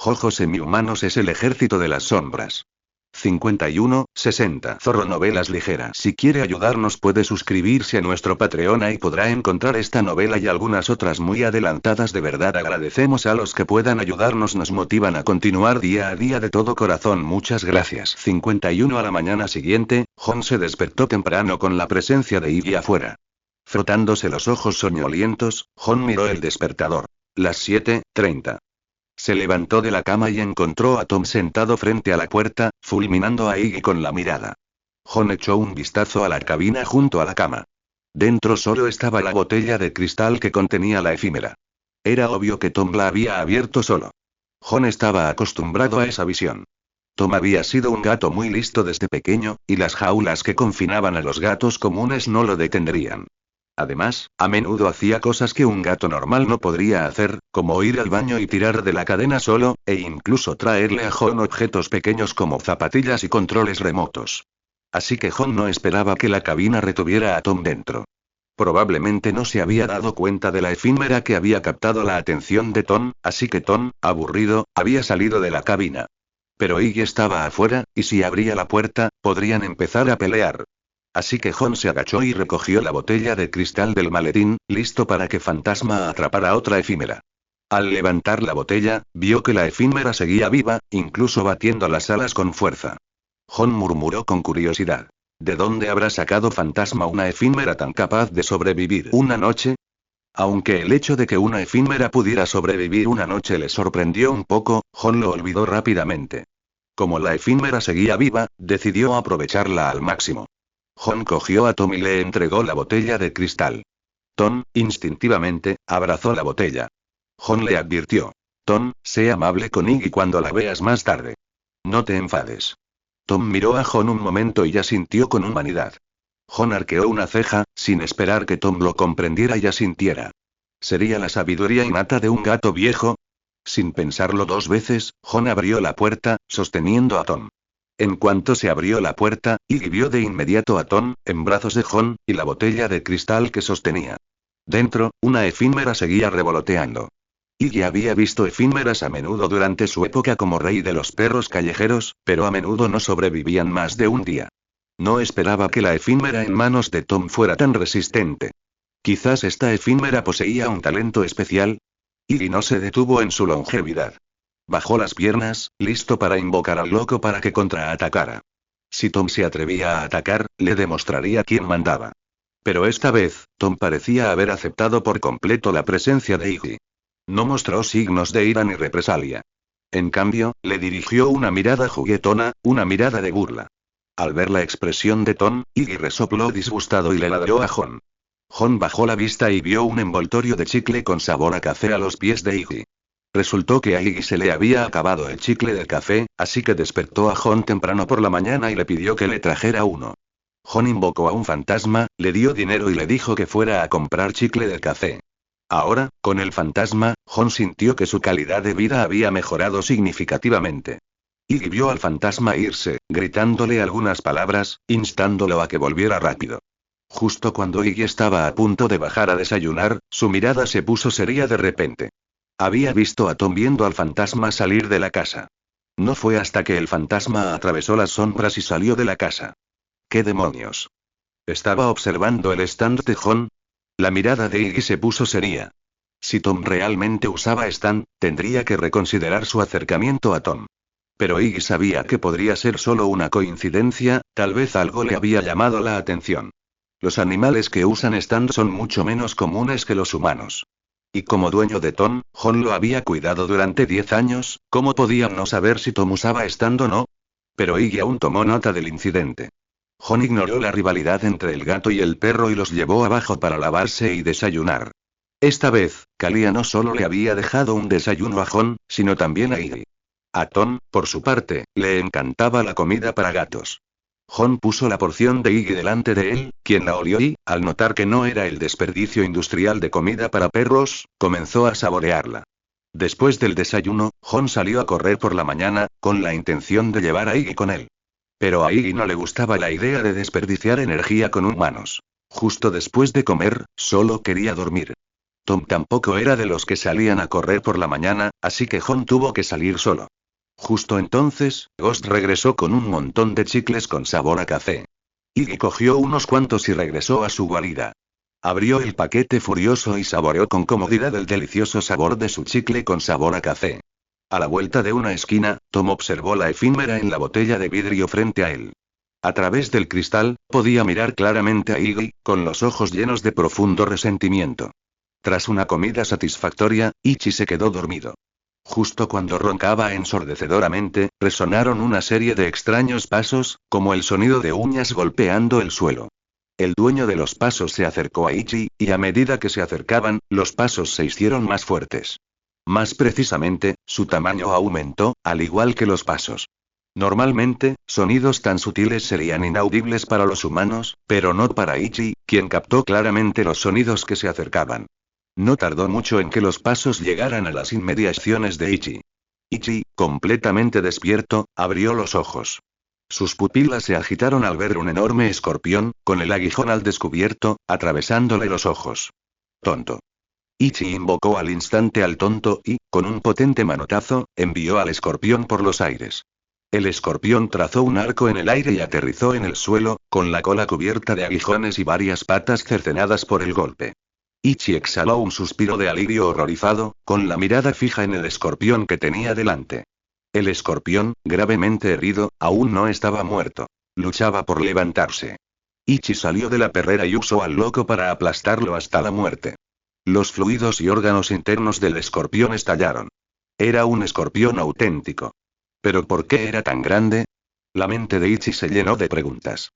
Jojo Semi-Humanos es el ejército de las sombras. 51,60 Zorro Novelas Ligeras. Si quiere ayudarnos puede suscribirse a nuestro Patreon y podrá encontrar esta novela y algunas otras muy adelantadas. De verdad agradecemos a los que puedan ayudarnos, nos motivan a continuar día a día de todo corazón. Muchas gracias. 51 A la mañana siguiente, Jon se despertó temprano con la presencia de Iggy afuera. Frotándose los ojos soñolientos, Jon miró el despertador. Las 7:30. Se levantó de la cama y encontró a Tom sentado frente a la puerta, fulminando a Iggy con la mirada. Jon echó un vistazo a la cabina junto a la cama. Dentro solo estaba la botella de cristal que contenía la efímera. Era obvio que Tom la había abierto solo. Jon estaba acostumbrado a esa visión. Tom había sido un gato muy listo desde pequeño, y las jaulas que confinaban a los gatos comunes no lo detendrían. Además, a menudo hacía cosas que un gato normal no podría hacer, como ir al baño y tirar de la cadena solo, e incluso traerle a Jon objetos pequeños como zapatillas y controles remotos. Así que Jon no esperaba que la cabina retuviera a Tom dentro. Probablemente no se había dado cuenta de la efímera que había captado la atención de Tom, así que Tom, aburrido, había salido de la cabina. Pero Iggy estaba afuera, y si abría la puerta, podrían empezar a pelear. Así que Jon se agachó y recogió la botella de cristal del maletín, listo para que Fantasma atrapara otra efímera. Al levantar la botella, vio que la efímera seguía viva, incluso batiendo las alas con fuerza. Jon murmuró con curiosidad. ¿De dónde habrá sacado Fantasma una efímera tan capaz de sobrevivir una noche? Aunque el hecho de que una efímera pudiera sobrevivir una noche le sorprendió un poco, Jon lo olvidó rápidamente. Como la efímera seguía viva, decidió aprovecharla al máximo. Jon cogió a Tom y le entregó la botella de cristal. Tom, instintivamente, abrazó la botella. Jon le advirtió. Tom, sé amable con Iggy cuando la veas más tarde. No te enfades. Tom miró a Jon un momento y asintió con humanidad. Jon arqueó una ceja, sin esperar que Tom lo comprendiera y asintiera. ¿Sería la sabiduría innata de un gato viejo? Sin pensarlo dos veces, Jon abrió la puerta, sosteniendo a Tom. En cuanto se abrió la puerta, Iggy vio de inmediato a Tom, en brazos de Jon, y la botella de cristal que sostenía. Dentro, una efímera seguía revoloteando. Iggy había visto efímeras a menudo durante su época como rey de los perros callejeros, pero a menudo no sobrevivían más de un día. No esperaba que la efímera en manos de Tom fuera tan resistente. Quizás esta efímera poseía un talento especial. Iggy no se detuvo en su longevidad. Bajó las piernas, listo para invocar al loco para que contraatacara. Si Tom se atrevía a atacar, le demostraría quién mandaba. Pero esta vez, Tom parecía haber aceptado por completo la presencia de Iggy. No mostró signos de ira ni represalia. En cambio, le dirigió una mirada juguetona, una mirada de burla. Al ver la expresión de Tom, Iggy resopló disgustado y le ladró a Jon. Jon bajó la vista y vio un envoltorio de chicle con sabor a café a los pies de Iggy. Resultó que a Iggy se le había acabado el chicle del café, así que despertó a Jon temprano por la mañana y le pidió que le trajera uno. Jon invocó a un fantasma, le dio dinero y le dijo que fuera a comprar chicle del café. Ahora, con el fantasma, Jon sintió que su calidad de vida había mejorado significativamente. Iggy vio al fantasma irse, gritándole algunas palabras, instándolo a que volviera rápido. Justo cuando Iggy estaba a punto de bajar a desayunar, su mirada se puso seria de repente. Había visto a Tom viendo al fantasma salir de la casa. No fue hasta que el fantasma atravesó las sombras y salió de la casa. ¿Qué demonios? ¿Estaba observando el stand de Jon? La mirada de Iggy se puso seria. Si Tom realmente usaba stand, tendría que reconsiderar su acercamiento a Tom. Pero Iggy sabía que podría ser solo una coincidencia, tal vez algo le había llamado la atención. Los animales que usan stand son mucho menos comunes que los humanos. Y como dueño de Tom, Jon lo había cuidado durante 10 años, ¿cómo podía no saber si Tom usaba stand o no? Pero Iggy aún tomó nota del incidente. Jon ignoró la rivalidad entre el gato y el perro y los llevó abajo para lavarse y desayunar. Esta vez, Kalia no solo le había dejado un desayuno a Jon, sino también a Iggy. A Tom, por su parte, le encantaba la comida para gatos. Jon puso la porción de Iggy delante de él, quien la olió y, al notar que no era el desperdicio industrial de comida para perros, comenzó a saborearla. Después del desayuno, Jon salió a correr por la mañana, con la intención de llevar a Iggy con él. Pero a Iggy no le gustaba la idea de desperdiciar energía con humanos. Justo después de comer, solo quería dormir. Tom tampoco era de los que salían a correr por la mañana, así que Jon tuvo que salir solo. Justo entonces, Ghost regresó con un montón de chicles con sabor a café. Iggy cogió unos cuantos y regresó a su guarida. Abrió el paquete furioso y saboreó con comodidad el delicioso sabor de su chicle con sabor a café. A la vuelta de una esquina, Tom observó la efímera en la botella de vidrio frente a él. A través del cristal, podía mirar claramente a Iggy, con los ojos llenos de profundo resentimiento. Tras una comida satisfactoria, Ichi se quedó dormido. Justo cuando roncaba ensordecedoramente, resonaron una serie de extraños pasos, como el sonido de uñas golpeando el suelo. El dueño de los pasos se acercó a Ichi, y a medida que se acercaban, los pasos se hicieron más fuertes. Más precisamente, su tamaño aumentó, al igual que los pasos. Normalmente, sonidos tan sutiles serían inaudibles para los humanos, pero no para Ichi, quien captó claramente los sonidos que se acercaban. No tardó mucho en que los pasos llegaran a las inmediaciones de Ichi. Ichi, completamente despierto, abrió los ojos. Sus pupilas se agitaron al ver un enorme escorpión, con el aguijón al descubierto, atravesándole los ojos. Tonto. Ichi invocó al instante al tonto y, con un potente manotazo, envió al escorpión por los aires. El escorpión trazó un arco en el aire y aterrizó en el suelo, con la cola cubierta de aguijones y varias patas cercenadas por el golpe. Ichi exhaló un suspiro de alivio horrorizado, con la mirada fija en el escorpión que tenía delante. El escorpión, gravemente herido, aún no estaba muerto. Luchaba por levantarse. Ichi salió de la perrera y usó al loco para aplastarlo hasta la muerte. Los fluidos y órganos internos del escorpión estallaron. Era un escorpión auténtico. ¿Pero por qué era tan grande? La mente de Ichi se llenó de preguntas.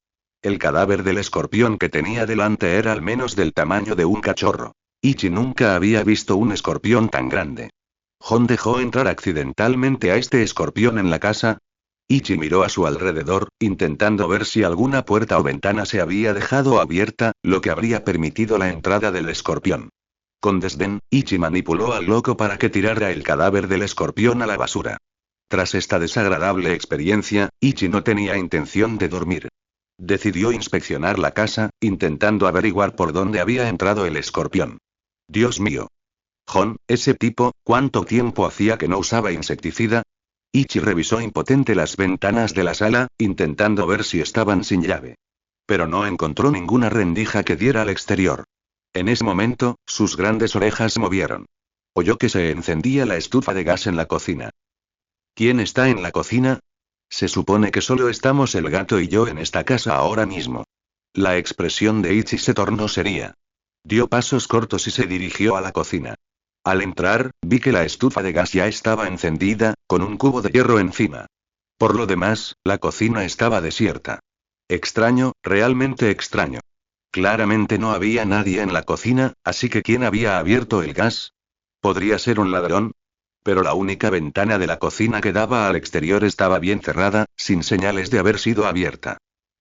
El cadáver del escorpión que tenía delante era al menos del tamaño de un cachorro. Ichi nunca había visto un escorpión tan grande. ¿Jon dejó entrar accidentalmente a este escorpión en la casa? Ichi miró a su alrededor, intentando ver si alguna puerta o ventana se había dejado abierta, lo que habría permitido la entrada del escorpión. Con desdén, Ichi manipuló al loco para que tirara el cadáver del escorpión a la basura. Tras esta desagradable experiencia, Ichi no tenía intención de dormir. Decidió inspeccionar la casa, intentando averiguar por dónde había entrado el escorpión. Dios mío. Jon, ese tipo, ¿cuánto tiempo hacía que no usaba insecticida? Ichi revisó impotente las ventanas de la sala, intentando ver si estaban sin llave. Pero no encontró ninguna rendija que diera al exterior. En ese momento, sus grandes orejas se movieron. Oyó que se encendía la estufa de gas en la cocina. ¿Quién está en la cocina? Se supone que solo estamos el gato y yo en esta casa ahora mismo. La expresión de Ichi se tornó seria. Dio pasos cortos y se dirigió a la cocina. Al entrar, vi que la estufa de gas ya estaba encendida, con un cubo de hierro encima. Por lo demás, la cocina estaba desierta. Extraño, realmente extraño. Claramente no había nadie en la cocina, así que ¿quién había abierto el gas? ¿Podría ser un ladrón? Pero la única ventana de la cocina que daba al exterior estaba bien cerrada, sin señales de haber sido abierta.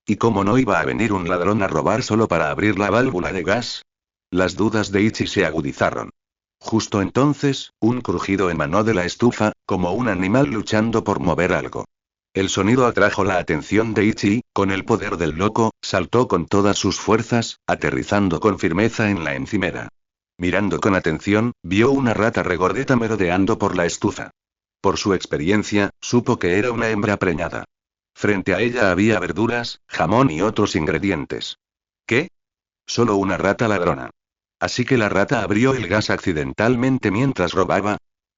¿Y cómo no iba a venir un ladrón a robar solo para abrir la válvula de gas? Las dudas de Ichi se agudizaron. Justo entonces, un crujido emanó de la estufa, como un animal luchando por mover algo. El sonido atrajo la atención de Ichi, con el poder del loco, saltó con todas sus fuerzas, aterrizando con firmeza en la encimera. Mirando con atención, vio una rata regordeta merodeando por la estufa. Por su experiencia, supo que era una hembra preñada. Frente a ella había verduras, jamón y otros ingredientes. ¿Qué? Solo una rata ladrona. Así que la rata abrió el gas accidentalmente mientras robaba.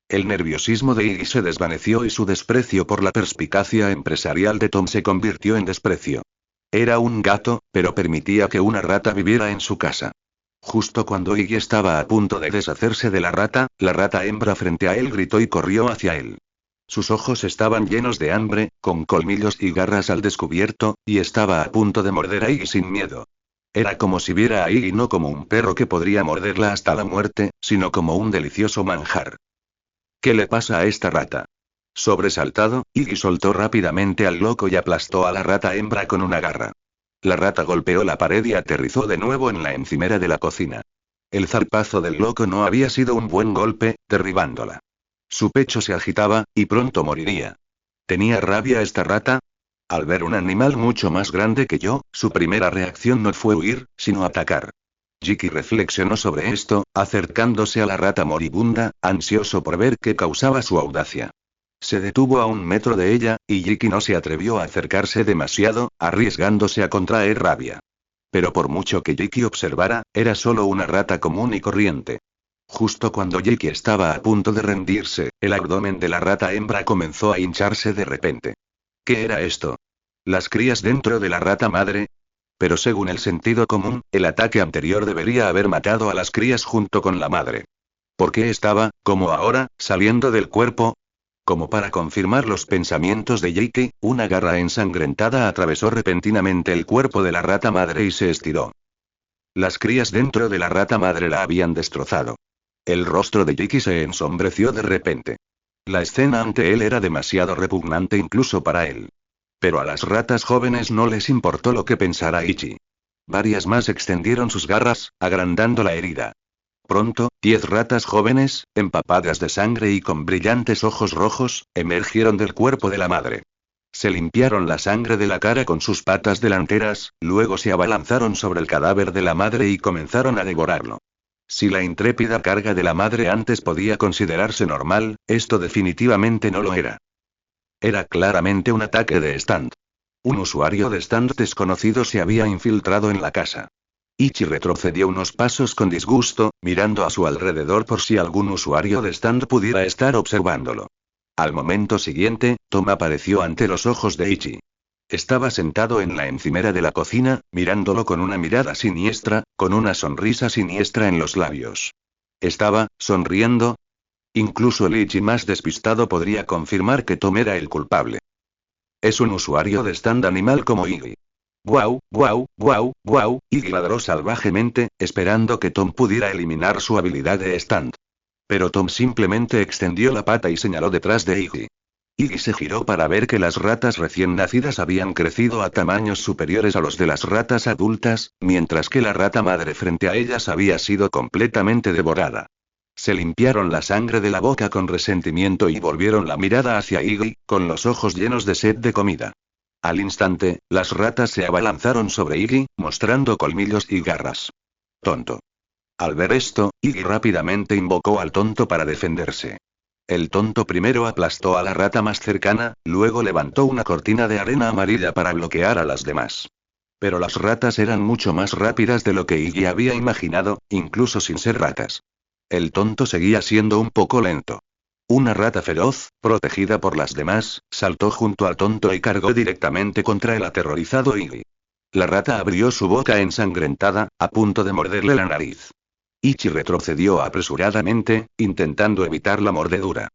El nerviosismo de Iggy se desvaneció y su desprecio por la perspicacia empresarial de Tom se convirtió en desprecio. Era un gato, pero permitía que una rata viviera en su casa. Justo cuando Iggy estaba a punto de deshacerse de la rata hembra frente a él gritó y corrió hacia él. Sus ojos estaban llenos de hambre, con colmillos y garras al descubierto, y estaba a punto de morder a Iggy sin miedo. Era como si viera a Iggy no como un perro que podría morderla hasta la muerte, sino como un delicioso manjar. ¿Qué le pasa a esta rata? Sobresaltado, Iggy soltó rápidamente al loco y aplastó a la rata hembra con una garra. La rata golpeó la pared y aterrizó de nuevo en la encimera de la cocina. El zarpazo del loco no había sido un buen golpe, derribándola. Su pecho se agitaba, y pronto moriría. ¿Tenía rabia esta rata? Al ver un animal mucho más grande que yo, su primera reacción no fue huir, sino atacar. Jiki reflexionó sobre esto, acercándose a la rata moribunda, ansioso por ver qué causaba su audacia. Se detuvo a 1 metro de ella, y Jiki no se atrevió a acercarse demasiado, arriesgándose a contraer rabia. Pero por mucho que Jiki observara, era solo una rata común y corriente. Justo cuando Jiki estaba a punto de rendirse, el abdomen de la rata hembra comenzó a hincharse de repente. ¿Qué era esto? ¿Las crías dentro de la rata madre? Pero según el sentido común, el ataque anterior debería haber matado a las crías junto con la madre. ¿Por qué estaba, como ahora, saliendo del cuerpo? Como para confirmar los pensamientos de Jiki, una garra ensangrentada atravesó repentinamente el cuerpo de la rata madre y se estiró. Las crías dentro de la rata madre la habían destrozado. El rostro de Jiki se ensombreció de repente. La escena ante él era demasiado repugnante incluso para él. Pero a las ratas jóvenes no les importó lo que pensara Ichi. Varias más extendieron sus garras, agrandando la herida. Pronto, 10 ratas jóvenes, empapadas de sangre y con brillantes ojos rojos, emergieron del cuerpo de la madre. Se limpiaron la sangre de la cara con sus patas delanteras, luego se abalanzaron sobre el cadáver de la madre y comenzaron a devorarlo. Si la intrépida carga de la madre antes podía considerarse normal, esto definitivamente no lo era. Era claramente un ataque de stand. Un usuario de stand desconocido se había infiltrado en la casa. Ichi retrocedió unos pasos con disgusto, mirando a su alrededor por si algún usuario de stand pudiera estar observándolo. Al momento siguiente, Tom apareció ante los ojos de Ichi. Estaba sentado en la encimera de la cocina, mirándolo con una mirada siniestra, con una sonrisa siniestra en los labios. ¿Estaba sonriendo? Incluso el Ichi más despistado podría confirmar que Tom era el culpable. Es un usuario de stand animal como Iggy. Guau, guau, guau, guau, Iggy ladró salvajemente, esperando que Tom pudiera eliminar su habilidad de stand. Pero Tom simplemente extendió la pata y señaló detrás de Iggy. Iggy se giró para ver que las ratas recién nacidas habían crecido a tamaños superiores a los de las ratas adultas, mientras que la rata madre frente a ellas había sido completamente devorada. Se limpiaron la sangre de la boca con resentimiento y volvieron la mirada hacia Iggy, con los ojos llenos de sed de comida. Al instante, las ratas se abalanzaron sobre Iggy, mostrando colmillos y garras. Tonto. Al ver esto, Iggy rápidamente invocó al tonto para defenderse. El tonto primero aplastó a la rata más cercana, luego levantó una cortina de arena amarilla para bloquear a las demás. Pero las ratas eran mucho más rápidas de lo que Iggy había imaginado, incluso sin ser ratas. El tonto seguía siendo un poco lento. Una rata feroz, protegida por las demás, saltó junto al tonto y cargó directamente contra el aterrorizado Iggy. La rata abrió su boca ensangrentada, a punto de morderle la nariz. Ichi retrocedió apresuradamente, intentando evitar la mordedura.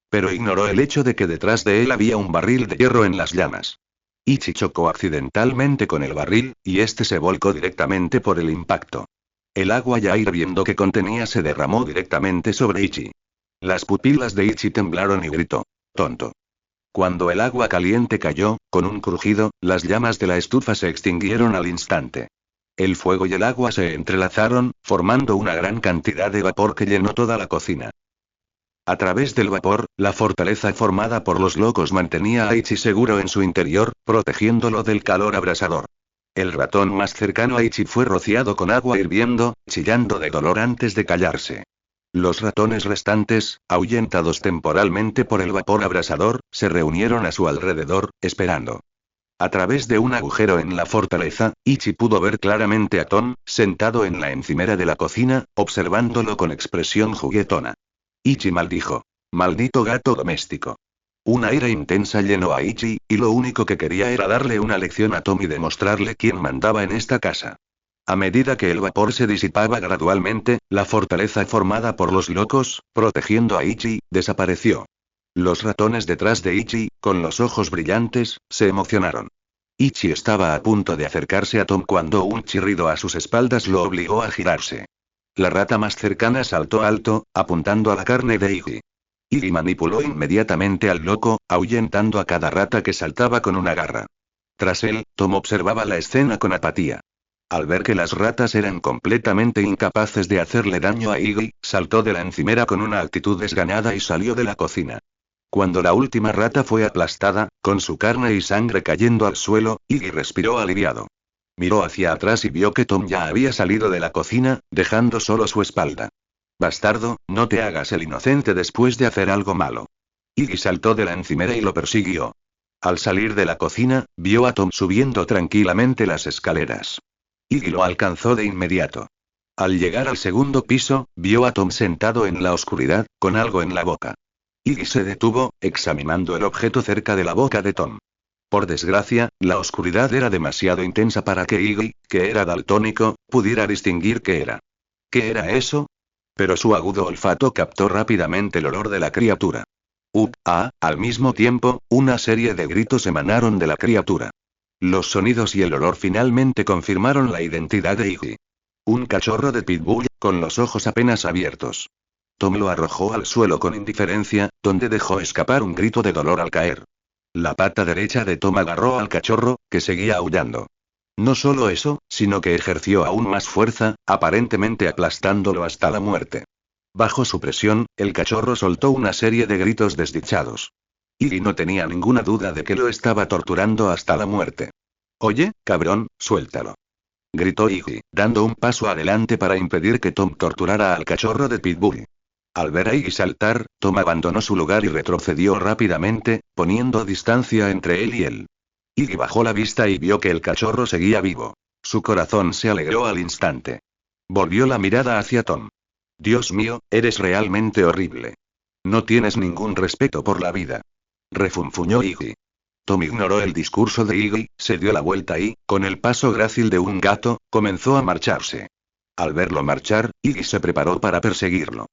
Pero ignoró el hecho de que detrás de él había un barril de hierro en las llamas. Ichi chocó accidentalmente con el barril, y este se volcó directamente por el impacto. El agua ya hirviendo que contenía se derramó directamente sobre Ichi. Las pupilas de Ichi temblaron y gritó: «¡Tonto!». Cuando el agua caliente cayó, con un crujido, las llamas de la estufa se extinguieron al instante. El fuego y el agua se entrelazaron, formando una gran cantidad de vapor que llenó toda la cocina. A través del vapor, la fortaleza formada por los locos mantenía a Ichi seguro en su interior, protegiéndolo del calor abrasador. El ratón más cercano a Ichi fue rociado con agua hirviendo, chillando de dolor antes de callarse. Los ratones restantes, ahuyentados temporalmente por el vapor abrasador, se reunieron a su alrededor, esperando. A través de un agujero en la fortaleza, Ichi pudo ver claramente a Tom, sentado en la encimera de la cocina, observándolo con expresión juguetona. Ichi maldijo: «Maldito gato doméstico». Una ira intensa llenó a Ichi, y lo único que quería era darle una lección a Tom y demostrarle quién mandaba en esta casa. A medida que el vapor se disipaba gradualmente, la fortaleza formada por los locos, protegiendo a Ichi, desapareció. Los ratones detrás de Ichi, con los ojos brillantes, se emocionaron. Ichi estaba a punto de acercarse a Tom cuando un chirrido a sus espaldas lo obligó a girarse. La rata más cercana saltó alto, apuntando a la carne de Iggy. Iggy manipuló inmediatamente al loco, ahuyentando a cada rata que saltaba con una garra. Tras él, Tom observaba la escena con apatía. Al ver que las ratas eran completamente incapaces de hacerle daño a Iggy, saltó de la encimera con una actitud desganada y salió de la cocina. Cuando la última rata fue aplastada, con su carne y sangre cayendo al suelo, Iggy respiró aliviado. Miró hacia atrás y vio que Tom ya había salido de la cocina, dejando solo su espalda. Bastardo, no te hagas el inocente después de hacer algo malo. Iggy saltó de la encimera y lo persiguió. Al salir de la cocina, vio a Tom subiendo tranquilamente las escaleras. Iggy lo alcanzó de inmediato. Al llegar al segundo piso, vio a Tom sentado en la oscuridad, con algo en la boca. Iggy se detuvo, examinando el objeto cerca de la boca de Tom. Por desgracia, la oscuridad era demasiado intensa para que Iggy, que era daltónico, pudiera distinguir qué era. ¿Qué era eso? Pero su agudo olfato captó rápidamente el olor de la criatura. Al mismo tiempo, una serie de gritos emanaron de la criatura. Los sonidos y el olor finalmente confirmaron la identidad de Iggy. Un cachorro de pitbull, con los ojos apenas abiertos. Tom lo arrojó al suelo con indiferencia, donde dejó escapar un grito de dolor al caer. La pata derecha de Tom agarró al cachorro, que seguía aullando. No solo eso, sino que ejerció aún más fuerza, aparentemente aplastándolo hasta la muerte. Bajo su presión, el cachorro soltó una serie de gritos desdichados. Iggy no tenía ninguna duda de que lo estaba torturando hasta la muerte. «Oye, cabrón, suéltalo», gritó Iggy, dando un paso adelante para impedir que Tom torturara al cachorro de pitbull. Al ver a Iggy saltar, Tom abandonó su lugar y retrocedió rápidamente, poniendo distancia entre él y él. Iggy bajó la vista y vio que el cachorro seguía vivo. Su corazón se alegró al instante. Volvió la mirada hacia Tom. «Dios mío, eres realmente horrible. No tienes ningún respeto por la vida», refunfuñó Iggy. Tom ignoró el discurso de Iggy, se dio la vuelta y, con el paso grácil de un gato, comenzó a marcharse. Al verlo marchar, Iggy se preparó para perseguirlo.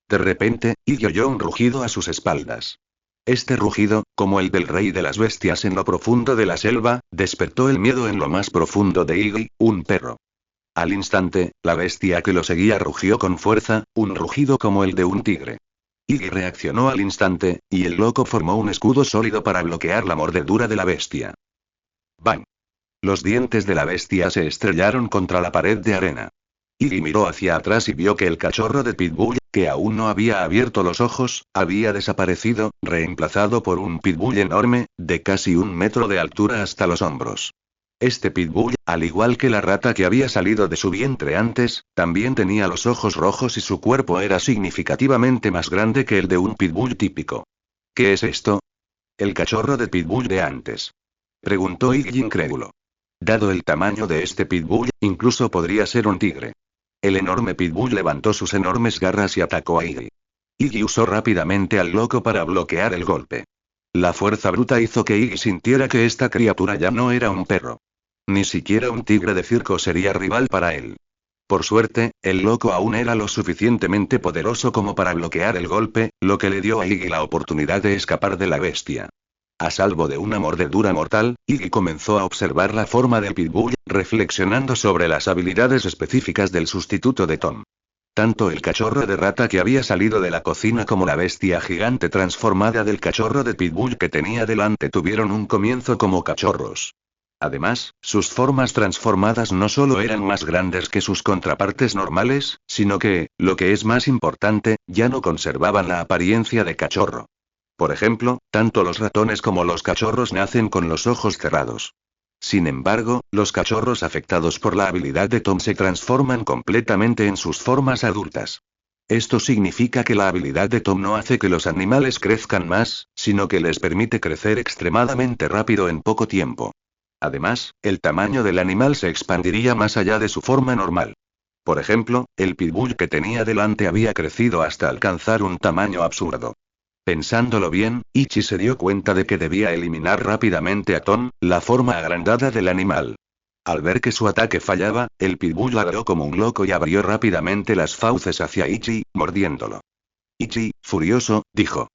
De repente, Iggy oyó un rugido a sus espaldas. Este rugido, como el del rey de las bestias en lo profundo de la selva, despertó el miedo en lo más profundo de Iggy, un perro. Al instante, la bestia que lo seguía rugió con fuerza, un rugido como el de un tigre. Iggy reaccionó al instante, y el loco formó un escudo sólido para bloquear la mordedura de la bestia. ¡Bang! Los dientes de la bestia se estrellaron contra la pared de arena. Iggy miró hacia atrás y vio que el cachorro de pitbull, que aún no había abierto los ojos, había desaparecido, reemplazado por un pitbull enorme, de casi 1 metro de altura hasta los hombros. Este pitbull, al igual que la rata que había salido de su vientre antes, también tenía los ojos rojos y su cuerpo era significativamente más grande que el de un pitbull típico. ¿Qué es esto? El cachorro de pitbull de antes, preguntó Iggy incrédulo. Dado el tamaño de este pitbull, incluso podría ser un tigre. El enorme pitbull levantó sus enormes garras y atacó a Iggy. Iggy usó rápidamente al loco para bloquear el golpe. La fuerza bruta hizo que Iggy sintiera que esta criatura ya no era un perro. Ni siquiera un tigre de circo sería rival para él. Por suerte, el loco aún era lo suficientemente poderoso como para bloquear el golpe, lo que le dio a Iggy la oportunidad de escapar de la bestia. A salvo de una mordedura mortal, Iggy comenzó a observar la forma del pitbull, reflexionando sobre las habilidades específicas del sustituto de Tom. Tanto el cachorro de rata que había salido de la cocina como la bestia gigante transformada del cachorro de pitbull que tenía delante tuvieron un comienzo como cachorros. Además, sus formas transformadas no solo eran más grandes que sus contrapartes normales, sino que, lo que es más importante, ya no conservaban la apariencia de cachorro. Por ejemplo, tanto los ratones como los cachorros nacen con los ojos cerrados. Sin embargo, los cachorros afectados por la habilidad de Tom se transforman completamente en sus formas adultas. Esto significa que la habilidad de Tom no hace que los animales crezcan más, sino que les permite crecer extremadamente rápido en poco tiempo. Además, el tamaño del animal se expandiría más allá de su forma normal. Por ejemplo, el pitbull que tenía delante había crecido hasta alcanzar un tamaño absurdo. Pensándolo bien, Ichi se dio cuenta de que debía eliminar rápidamente a Tom, la forma agrandada del animal. Al ver que su ataque fallaba, el pitbull ladró como un loco y abrió rápidamente las fauces hacia Ichi, mordiéndolo. Ichi, furioso, dijo: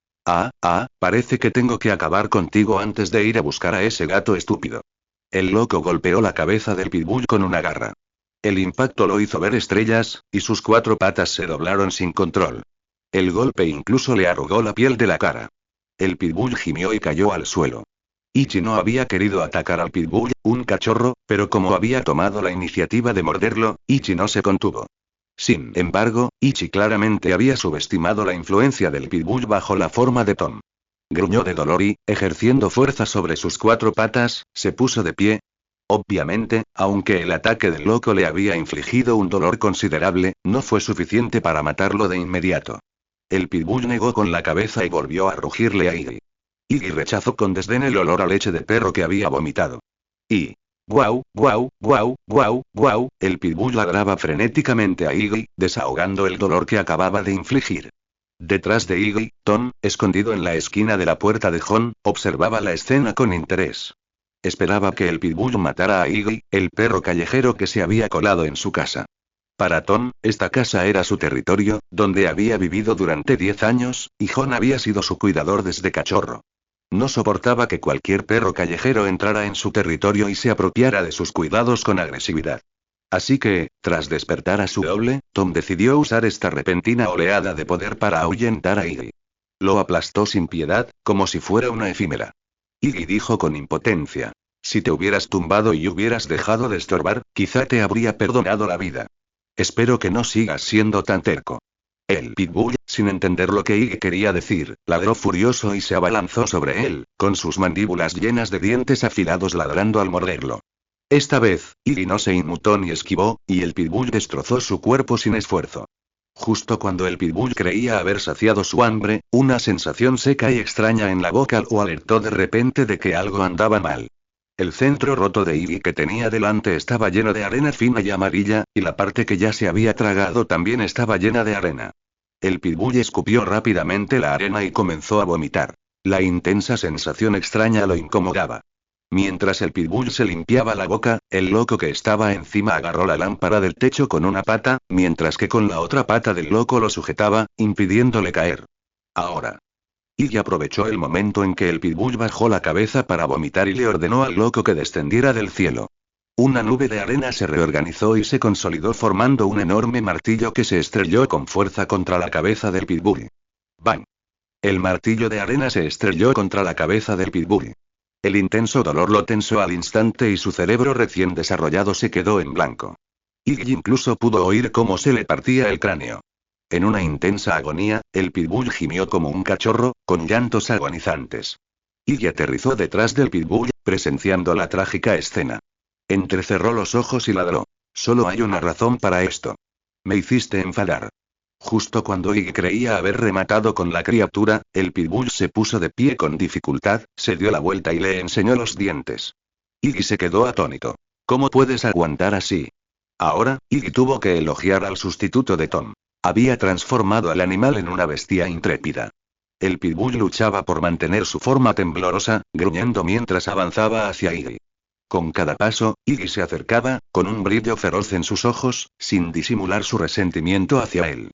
parece que tengo que acabar contigo antes de ir a buscar a ese gato estúpido. El loco golpeó la cabeza del pitbull con una garra. El impacto lo hizo ver estrellas, y sus 4 patas se doblaron sin control. El golpe incluso le arrugó la piel de la cara. El pitbull gimió y cayó al suelo. Ichi no había querido atacar al pitbull, un cachorro, pero como había tomado la iniciativa de morderlo, Ichi no se contuvo. Sin embargo, Ichi claramente había subestimado la influencia del pitbull bajo la forma de Tom. Gruñó de dolor y, ejerciendo fuerza sobre sus 4 patas, se puso de pie. Obviamente, aunque el ataque del loco le había infligido un dolor considerable, no fue suficiente para matarlo de inmediato. El pitbull negó con la cabeza y volvió a rugirle a Iggy. Iggy rechazó con desdén el olor a leche de perro que había vomitado. Y... ¡guau, guau, guau, guau, guau! El pitbull ladraba frenéticamente a Iggy, desahogando el dolor que acababa de infligir. Detrás de Iggy, Tom, escondido en la esquina de la puerta de John, observaba la escena con interés. Esperaba que el pitbull matara a Iggy, el perro callejero que se había colado en su casa. Para Tom, esta casa era su territorio, donde había vivido durante 10 años, y John había sido su cuidador desde cachorro. No soportaba que cualquier perro callejero entrara en su territorio y se apropiara de sus cuidados con agresividad. Así que, tras despertar a su doble, Tom decidió usar esta repentina oleada de poder para ahuyentar a Iggy. Lo aplastó sin piedad, como si fuera una efímera. Iggy dijo con impotencia: si te hubieras tumbado y hubieras dejado de estorbar, quizá te habría perdonado la vida. Espero que no sigas siendo tan terco. El pitbull, sin entender lo que Iggy quería decir, ladró furioso y se abalanzó sobre él, con sus mandíbulas llenas de dientes afilados ladrando al morderlo. Esta vez, Iggy no se inmutó ni esquivó, y el pitbull destrozó su cuerpo sin esfuerzo. Justo cuando el pitbull creía haber saciado su hambre, una sensación seca y extraña en la boca lo alertó de repente de que algo andaba mal. El centro roto de Iggy que tenía delante estaba lleno de arena fina y amarilla, y la parte que ya se había tragado también estaba llena de arena. El pitbull escupió rápidamente la arena y comenzó a vomitar. La intensa sensación extraña lo incomodaba. Mientras el pitbull se limpiaba la boca, el loco que estaba encima agarró la lámpara del techo con una pata, mientras que con la otra pata del loco lo sujetaba, impidiéndole caer. Ahora. Iggy aprovechó el momento en que el pitbull bajó la cabeza para vomitar y le ordenó al loco que descendiera del cielo. Una nube de arena se reorganizó y se consolidó formando un enorme martillo que se estrelló con fuerza contra la cabeza del pitbull. ¡Bang! El martillo de arena se estrelló contra la cabeza del pitbull. El intenso dolor lo tensó al instante y su cerebro recién desarrollado se quedó en blanco. Iggy incluso pudo oír cómo se le partía el cráneo. En una intensa agonía, el pitbull gimió como un cachorro, con llantos agonizantes. Iggy aterrizó detrás del pitbull, presenciando la trágica escena. Entrecerró los ojos y ladró. Solo hay una razón para esto. Me hiciste enfadar. Justo cuando Iggy creía haber rematado con la criatura, el pitbull se puso de pie con dificultad, se dio la vuelta y le enseñó los dientes. Iggy se quedó atónito. ¿Cómo puedes aguantar así? Ahora, Iggy tuvo que elogiar al sustituto de Tom. Había transformado al animal en una bestia intrépida. El pitbull luchaba por mantener su forma temblorosa, gruñendo mientras avanzaba hacia Iggy. Con cada paso, Iggy se acercaba, con un brillo feroz en sus ojos, sin disimular su resentimiento hacia él.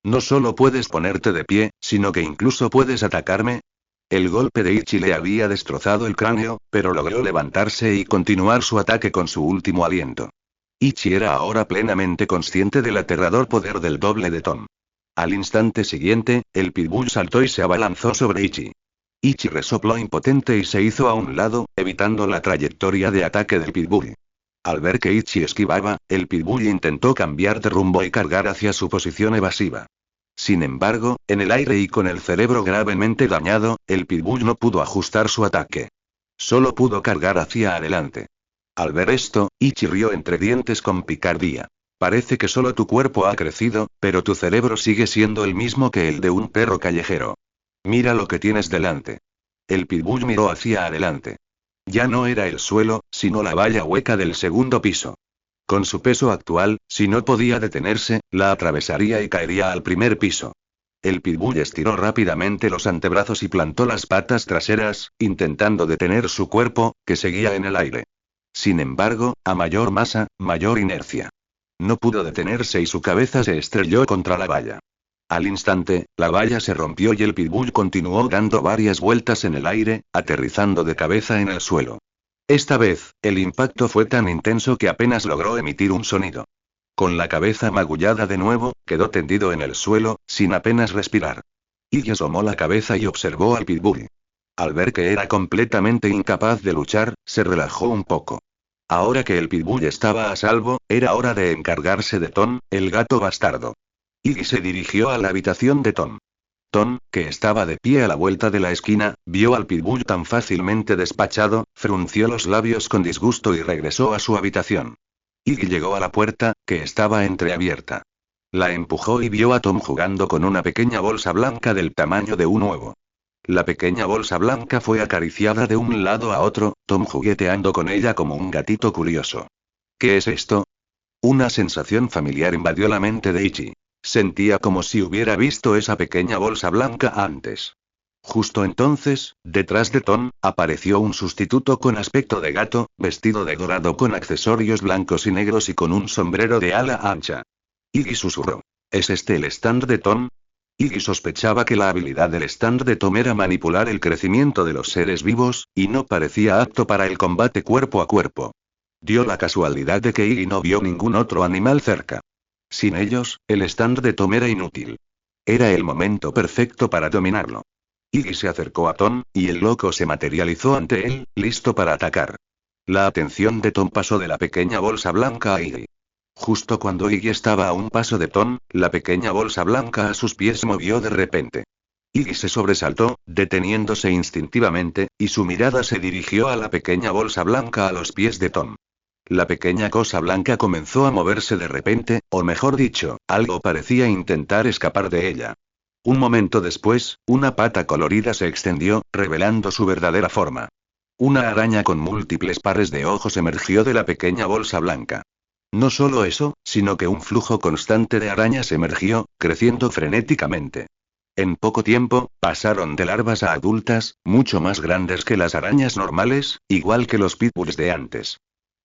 No solo puedes ponerte de pie, sino que incluso puedes atacarme. El golpe de Ichi le había destrozado el cráneo, pero logró levantarse y continuar su ataque con su último aliento. Ichi era ahora plenamente consciente del aterrador poder del doble de Tom. Al instante siguiente, el pitbull saltó y se abalanzó sobre Ichi. Ichi resopló impotente y se hizo a un lado, evitando la trayectoria de ataque del pitbull. Al ver que Ichi esquivaba, el pitbull intentó cambiar de rumbo y cargar hacia su posición evasiva. Sin embargo, en el aire y con el cerebro gravemente dañado, el pitbull no pudo ajustar su ataque. Solo pudo cargar hacia adelante. Al ver esto, Ichi rió entre dientes con picardía. Parece que solo tu cuerpo ha crecido, pero tu cerebro sigue siendo el mismo que el de un perro callejero. Mira lo que tienes delante. El pitbull miró hacia adelante. Ya no era el suelo, sino la valla hueca del segundo piso. Con su peso actual, si no podía detenerse, la atravesaría y caería al primer piso. El pitbull estiró rápidamente los antebrazos y plantó las patas traseras, intentando detener su cuerpo, que seguía en el aire. Sin embargo, a mayor masa, mayor inercia. No pudo detenerse y su cabeza se estrelló contra la valla. Al instante, la valla se rompió y el pitbull continuó dando varias vueltas en el aire, aterrizando de cabeza en el suelo. Esta vez, el impacto fue tan intenso que apenas logró emitir un sonido. Con la cabeza magullada de nuevo, quedó tendido en el suelo, sin apenas respirar. Iggy asomó la cabeza y observó al pitbull. Al ver que era completamente incapaz de luchar, se relajó un poco. Ahora que el pitbull estaba a salvo, era hora de encargarse de Tom, el gato bastardo. Iggy se dirigió a la habitación de Tom. Tom, que estaba de pie a la vuelta de la esquina, vio al pitbull tan fácilmente despachado, frunció los labios con disgusto y regresó a su habitación. Iggy llegó a la puerta, que estaba entreabierta. La empujó y vio a Tom jugando con una pequeña bolsa blanca del tamaño de un huevo. La pequeña bolsa blanca fue acariciada de un lado a otro, Tom jugueteando con ella como un gatito curioso. ¿Qué es esto? Una sensación familiar invadió la mente de Ichi. Sentía como si hubiera visto esa pequeña bolsa blanca antes. Justo entonces, detrás de Tom, apareció un sustituto con aspecto de gato, vestido de dorado con accesorios blancos y negros y con un sombrero de ala ancha. Iggy susurró. ¿Es este el stand de Tom? Iggy sospechaba que la habilidad del stand de Tom era manipular el crecimiento de los seres vivos, y no parecía apto para el combate cuerpo a cuerpo. Dio la casualidad de que Iggy no vio ningún otro animal cerca. Sin ellos, el stand de Tom era inútil. Era el momento perfecto para dominarlo. Iggy se acercó a Tom, y el loco se materializó ante él, listo para atacar. La atención de Tom pasó de la pequeña bolsa blanca a Iggy. Justo cuando Iggy estaba a un paso de Tom, la pequeña bolsa blanca a sus pies se movió de repente. Iggy se sobresaltó, deteniéndose instintivamente, y su mirada se dirigió a la pequeña bolsa blanca a los pies de Tom. La pequeña cosa blanca comenzó a moverse de repente, o mejor dicho, algo parecía intentar escapar de ella. Un momento después, una pata colorida se extendió, revelando su verdadera forma. Una araña con múltiples pares de ojos emergió de la pequeña bolsa blanca. No solo eso, sino que un flujo constante de arañas emergió, creciendo frenéticamente. En poco tiempo, pasaron de larvas a adultas, mucho más grandes que las arañas normales, igual que los pitbulls de antes.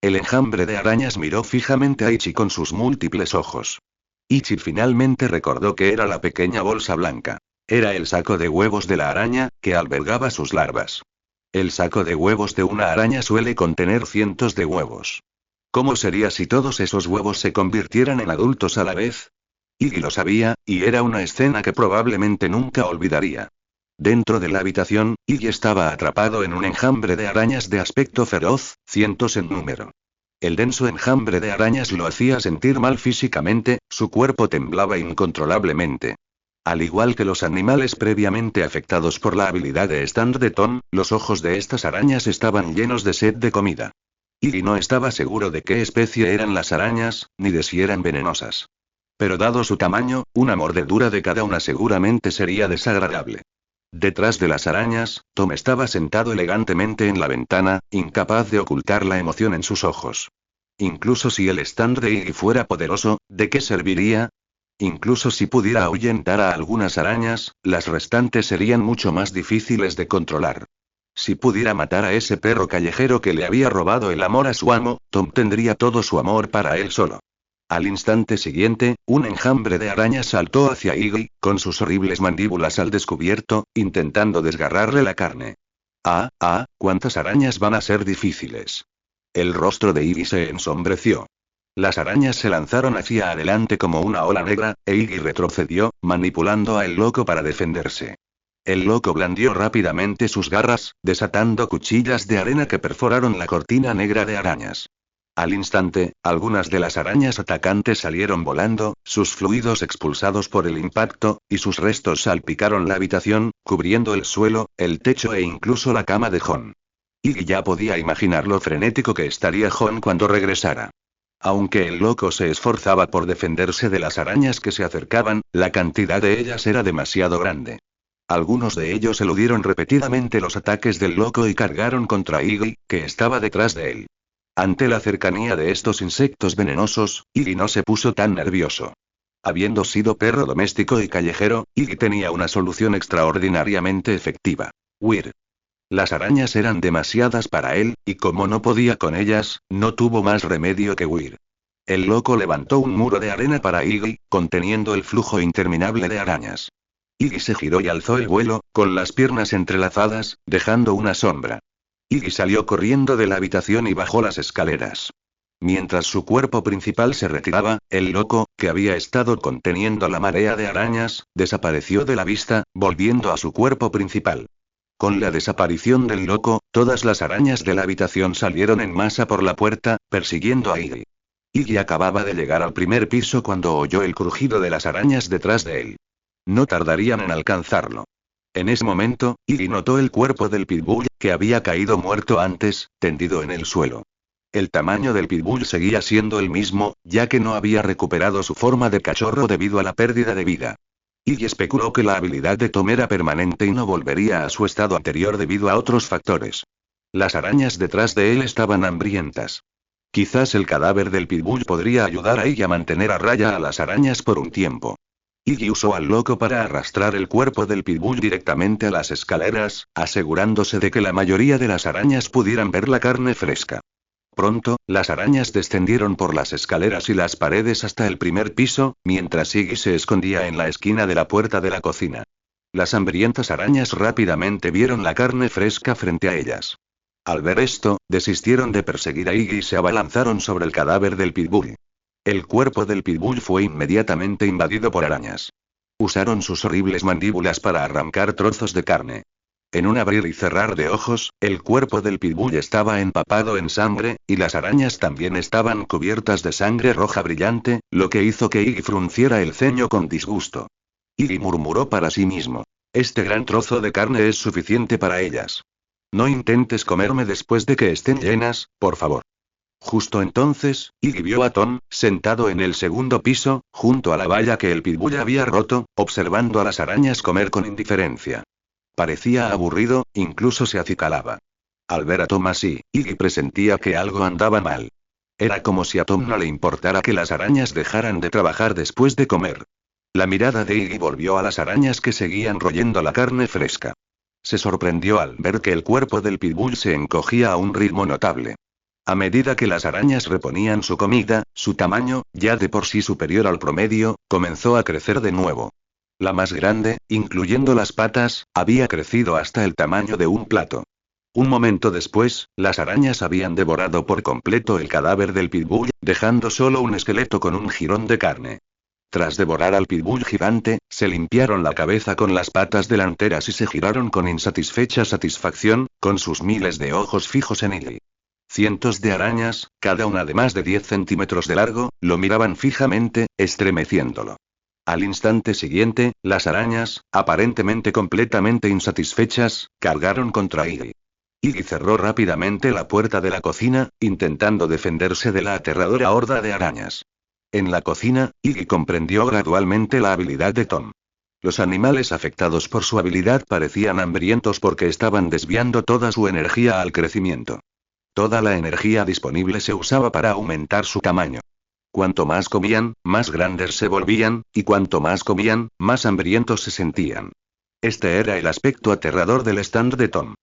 El enjambre de arañas miró fijamente a Ichi con sus múltiples ojos. Ichi finalmente recordó que era la pequeña bolsa blanca. Era el saco de huevos de la araña, que albergaba sus larvas. El saco de huevos de una araña suele contener cientos de huevos. ¿Cómo sería si todos esos huevos se convirtieran en adultos a la vez? Iggy lo sabía, y era una escena que probablemente nunca olvidaría. Dentro de la habitación, Iggy estaba atrapado en un enjambre de arañas de aspecto feroz, cientos en número. El denso enjambre de arañas lo hacía sentir mal físicamente, su cuerpo temblaba incontrolablemente. Al igual que los animales previamente afectados por la habilidad de stand de Tom, los ojos de estas arañas estaban llenos de sed de comida. Iggy no estaba seguro de qué especie eran las arañas, ni de si eran venenosas. Pero dado su tamaño, una mordedura de cada una seguramente sería desagradable. Detrás de las arañas, Tom estaba sentado elegantemente en la ventana, incapaz de ocultar la emoción en sus ojos. Incluso si el stand de Iggy fuera poderoso, ¿de qué serviría? Incluso si pudiera ahuyentar a algunas arañas, las restantes serían mucho más difíciles de controlar. Si pudiera matar a ese perro callejero que le había robado el amor a su amo, Tom tendría todo su amor para él solo. Al instante siguiente, un enjambre de arañas saltó hacia Iggy, con sus horribles mandíbulas al descubierto, intentando desgarrarle la carne. ¿Cuántas arañas van a ser difíciles? El rostro de Iggy se ensombreció. Las arañas se lanzaron hacia adelante como una ola negra, e Iggy retrocedió, manipulando a el loco para defenderse. El loco blandió rápidamente sus garras, desatando cuchillas de arena que perforaron la cortina negra de arañas. Al instante, algunas de las arañas atacantes salieron volando, sus fluidos expulsados por el impacto, y sus restos salpicaron la habitación, cubriendo el suelo, el techo e incluso la cama de John. Iggy ya podía imaginar lo frenético que estaría John cuando regresara. Aunque el loco se esforzaba por defenderse de las arañas que se acercaban, la cantidad de ellas era demasiado grande. Algunos de ellos eludieron repetidamente los ataques del loco y cargaron contra Iggy, que estaba detrás de él. Ante la cercanía de estos insectos venenosos, Iggy no se puso tan nervioso. Habiendo sido perro doméstico y callejero, Iggy tenía una solución extraordinariamente efectiva: huir. Las arañas eran demasiadas para él, y como no podía con ellas, no tuvo más remedio que huir. El loco levantó un muro de arena para Iggy, conteniendo el flujo interminable de arañas. Iggy se giró y alzó el vuelo, con las piernas entrelazadas, dejando una sombra. Iggy salió corriendo de la habitación y bajó las escaleras. Mientras su cuerpo principal se retiraba, el loco, que había estado conteniendo la marea de arañas, desapareció de la vista, volviendo a su cuerpo principal. Con la desaparición del loco, todas las arañas de la habitación salieron en masa por la puerta, persiguiendo a Iggy. Iggy acababa de llegar al primer piso cuando oyó el crujido de las arañas detrás de él. No tardarían en alcanzarlo. En ese momento, Iggy notó el cuerpo del pitbull, que había caído muerto antes, tendido en el suelo. El tamaño del pitbull seguía siendo el mismo, ya que no había recuperado su forma de cachorro debido a la pérdida de vida. Iggy especuló que la habilidad de Tom era permanente y no volvería a su estado anterior debido a otros factores. Las arañas detrás de él estaban hambrientas. Quizás el cadáver del pitbull podría ayudar a Iggy a mantener a raya a las arañas por un tiempo. Iggy usó al loco para arrastrar el cuerpo del pitbull directamente a las escaleras, asegurándose de que la mayoría de las arañas pudieran ver la carne fresca. Pronto, las arañas descendieron por las escaleras y las paredes hasta el primer piso, mientras Iggy se escondía en la esquina de la puerta de la cocina. Las hambrientas arañas rápidamente vieron la carne fresca frente a ellas. Al ver esto, desistieron de perseguir a Iggy y se abalanzaron sobre el cadáver del pitbull. El cuerpo del pitbull fue inmediatamente invadido por arañas. Usaron sus horribles mandíbulas para arrancar trozos de carne. En un abrir y cerrar de ojos, el cuerpo del pitbull estaba empapado en sangre, y las arañas también estaban cubiertas de sangre roja brillante, lo que hizo que Iggy frunciera el ceño con disgusto. Iggy murmuró para sí mismo: este gran trozo de carne es suficiente para ellas. No intentes comerme después de que estén llenas, por favor. Justo entonces, Iggy vio a Tom, sentado en el segundo piso, junto a la valla que el pitbull había roto, observando a las arañas comer con indiferencia. Parecía aburrido, incluso se acicalaba. Al ver a Tom así, Iggy presentía que algo andaba mal. Era como si a Tom no le importara que las arañas dejaran de trabajar después de comer. La mirada de Iggy volvió a las arañas que seguían royendo la carne fresca. Se sorprendió al ver que el cuerpo del pitbull se encogía a un ritmo notable. A medida que las arañas reponían su comida, su tamaño, ya de por sí superior al promedio, comenzó a crecer de nuevo. La más grande, incluyendo las patas, había crecido hasta el tamaño de un plato. Un momento después, las arañas habían devorado por completo el cadáver del pitbull, dejando solo un esqueleto con un jirón de carne. Tras devorar al pitbull gigante, se limpiaron la cabeza con las patas delanteras y se giraron con insatisfecha satisfacción, con sus miles de ojos fijos en Iggy. Cientos de arañas, cada una de más de 10 centímetros de largo, lo miraban fijamente, estremeciéndolo. Al instante siguiente, las arañas, aparentemente completamente insatisfechas, cargaron contra Iggy. Iggy cerró rápidamente la puerta de la cocina, intentando defenderse de la aterradora horda de arañas. En la cocina, Iggy comprendió gradualmente la habilidad de Tom. Los animales afectados por su habilidad parecían hambrientos porque estaban desviando toda su energía al crecimiento. Toda la energía disponible se usaba para aumentar su tamaño. Cuanto más comían, más grandes se volvían, y cuanto más comían, más hambrientos se sentían. Este era el aspecto aterrador del stand de Tom.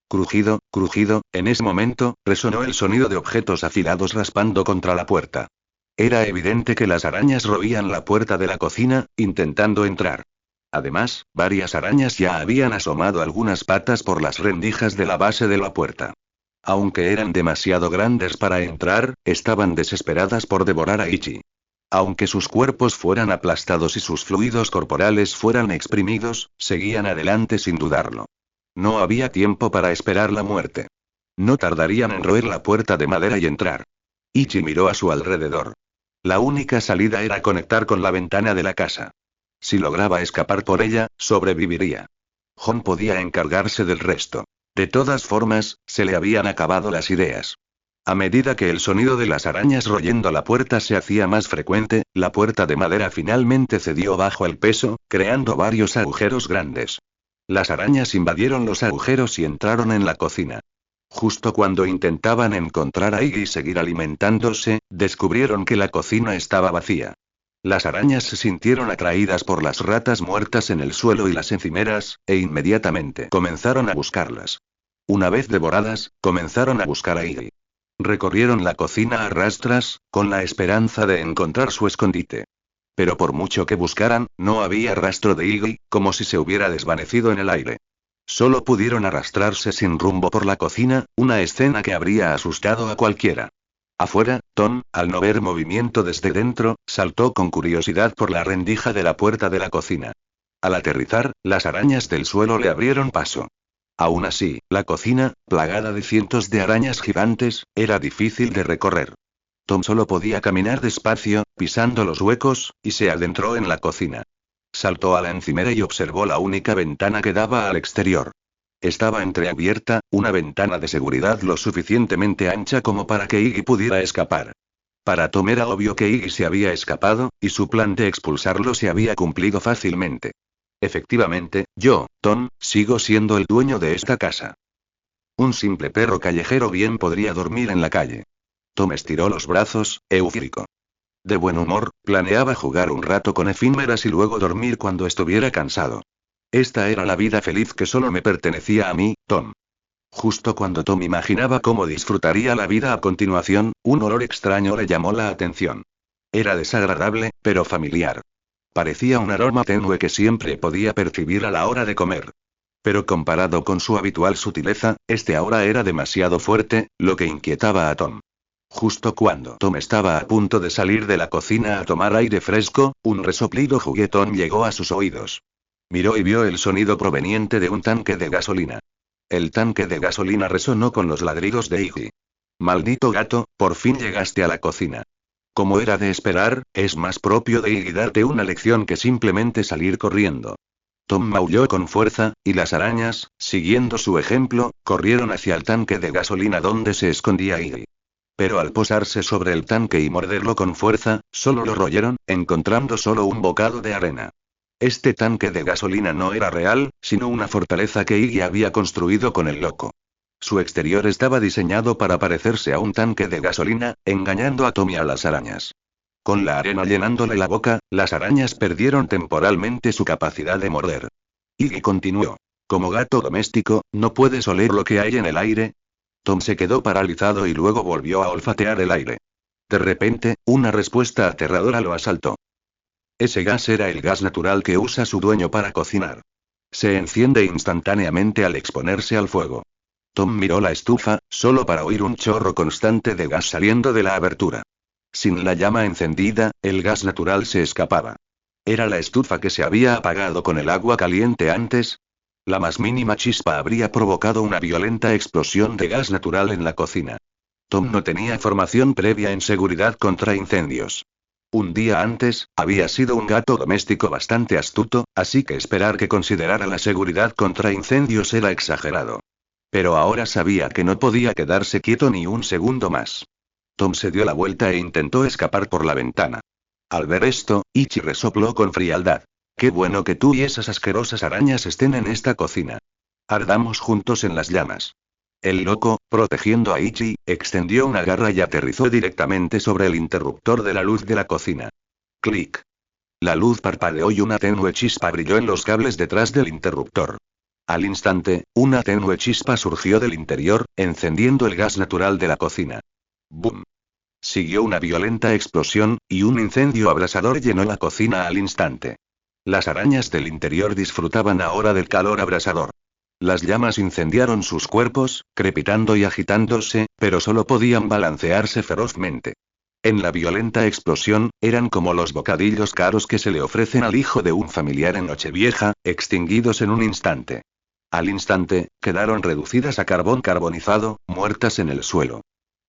Crujido, crujido, en ese momento, resonó el sonido de objetos afilados raspando contra la puerta. Era evidente que las arañas roían la puerta de la cocina, intentando entrar. Además, varias arañas ya habían asomado algunas patas por las rendijas de la base de la puerta. Aunque eran demasiado grandes para entrar, estaban desesperadas por devorar a Iggy. Aunque sus cuerpos fueran aplastados y sus fluidos corporales fueran exprimidos, seguían adelante sin dudarlo. No había tiempo para esperar la muerte. No tardarían en roer la puerta de madera y entrar. Iggy miró a su alrededor. La única salida era conectar con la ventana de la casa. Si lograba escapar por ella, sobreviviría. John podía encargarse del resto. De todas formas, se le habían acabado las ideas. A medida que el sonido de las arañas royendo la puerta se hacía más frecuente, la puerta de madera finalmente cedió bajo el peso, creando varios agujeros grandes. Las arañas invadieron los agujeros y entraron en la cocina. Justo cuando intentaban encontrar a Iggy y seguir alimentándose, descubrieron que la cocina estaba vacía. Las arañas se sintieron atraídas por las ratas muertas en el suelo y las encimeras, e inmediatamente comenzaron a buscarlas. Una vez devoradas, comenzaron a buscar a Iggy. Recorrieron la cocina a rastras, con la esperanza de encontrar su escondite. Pero por mucho que buscaran, no había rastro de Iggy, como si se hubiera desvanecido en el aire. Solo pudieron arrastrarse sin rumbo por la cocina, una escena que habría asustado a cualquiera. Afuera, Tom, al no ver movimiento desde dentro, saltó con curiosidad por la rendija de la puerta de la cocina. Al aterrizar, las arañas del suelo le abrieron paso. Aún así, la cocina, plagada de cientos de arañas gigantes, era difícil de recorrer. Tom solo podía caminar despacio, pisando los huecos, y se adentró en la cocina. saltó a la encimera y observó la única ventana que daba al exterior. Estaba entreabierta, una ventana de seguridad lo suficientemente ancha como para que Iggy pudiera escapar. Para Tom era obvio que Iggy se había escapado, y su plan de expulsarlo se había cumplido fácilmente. Efectivamente, yo, Tom, sigo siendo el dueño de esta casa. Un simple perro callejero bien podría dormir en la calle. Tom estiró los brazos, eufórico. De buen humor, planeaba jugar un rato con efímeras y luego dormir cuando estuviera cansado. Esta era la vida feliz que solo me pertenecía a mí, Tom. Justo cuando Tom imaginaba cómo disfrutaría la vida a continuación, un olor extraño le llamó la atención. Era desagradable, pero familiar. Parecía un aroma tenue que siempre podía percibir a la hora de comer. Pero comparado con su habitual sutileza, este ahora era demasiado fuerte, lo que inquietaba a Tom. Justo cuando Tom estaba a punto de salir de la cocina a tomar aire fresco, un resoplido juguetón llegó a sus oídos. Miró y vio el sonido proveniente de un tanque de gasolina. El tanque de gasolina resonó con los ladridos de Iggy. Maldito gato, por fin llegaste a la cocina. Como era de esperar, es más propio de Iggy darte una lección que simplemente salir corriendo. Tom maulló con fuerza, y las arañas, siguiendo su ejemplo, corrieron hacia el tanque de gasolina donde se escondía Iggy. Pero al posarse sobre el tanque y morderlo con fuerza, solo lo royeron, encontrando solo un bocado de arena. Este tanque de gasolina no era real, sino una fortaleza que Iggy había construido con el loco. Su exterior estaba diseñado para parecerse a un tanque de gasolina, engañando a Tom y a las arañas. Con la arena llenándole la boca, las arañas perdieron temporalmente su capacidad de morder. Iggy continuó. Como gato doméstico, ¿no puedes oler lo que hay en el aire? Tom se quedó paralizado y luego volvió a olfatear el aire. De repente, una respuesta aterradora lo asaltó. Ese gas era el gas natural que usa su dueño para cocinar. Se enciende instantáneamente al exponerse al fuego. Tom miró la estufa, solo para oír un chorro constante de gas saliendo de la abertura. Sin la llama encendida, el gas natural se escapaba. ¿Era la estufa que se había apagado con el agua caliente antes? La más mínima chispa habría provocado una violenta explosión de gas natural en la cocina. Tom no tenía formación previa en seguridad contra incendios. Un día antes, había sido un gato doméstico bastante astuto, así que esperar que considerara la seguridad contra incendios era exagerado. Pero ahora sabía que no podía quedarse quieto ni un segundo más. Tom se dio la vuelta e intentó escapar por la ventana. Al ver esto, Ichi resopló con frialdad. Qué bueno que tú y esas asquerosas arañas estén en esta cocina. Ardamos juntos en las llamas. El loco, protegiendo a Ichi, extendió una garra y aterrizó directamente sobre el interruptor de la luz de la cocina. Clic. La luz parpadeó y una tenue chispa brilló en los cables detrás del interruptor. Al instante, una tenue chispa surgió del interior, encendiendo el gas natural de la cocina. ¡Bum! Siguió una violenta explosión, y un incendio abrasador llenó la cocina al instante. Las arañas del interior disfrutaban ahora del calor abrasador. Las llamas incendiaron sus cuerpos, crepitando y agitándose, pero solo podían balancearse ferozmente. En la violenta explosión, eran como los bocadillos caros que se le ofrecen al hijo de un familiar en Nochevieja, extinguidos en un instante. Al instante, quedaron reducidas a carbón carbonizado, muertas en el suelo.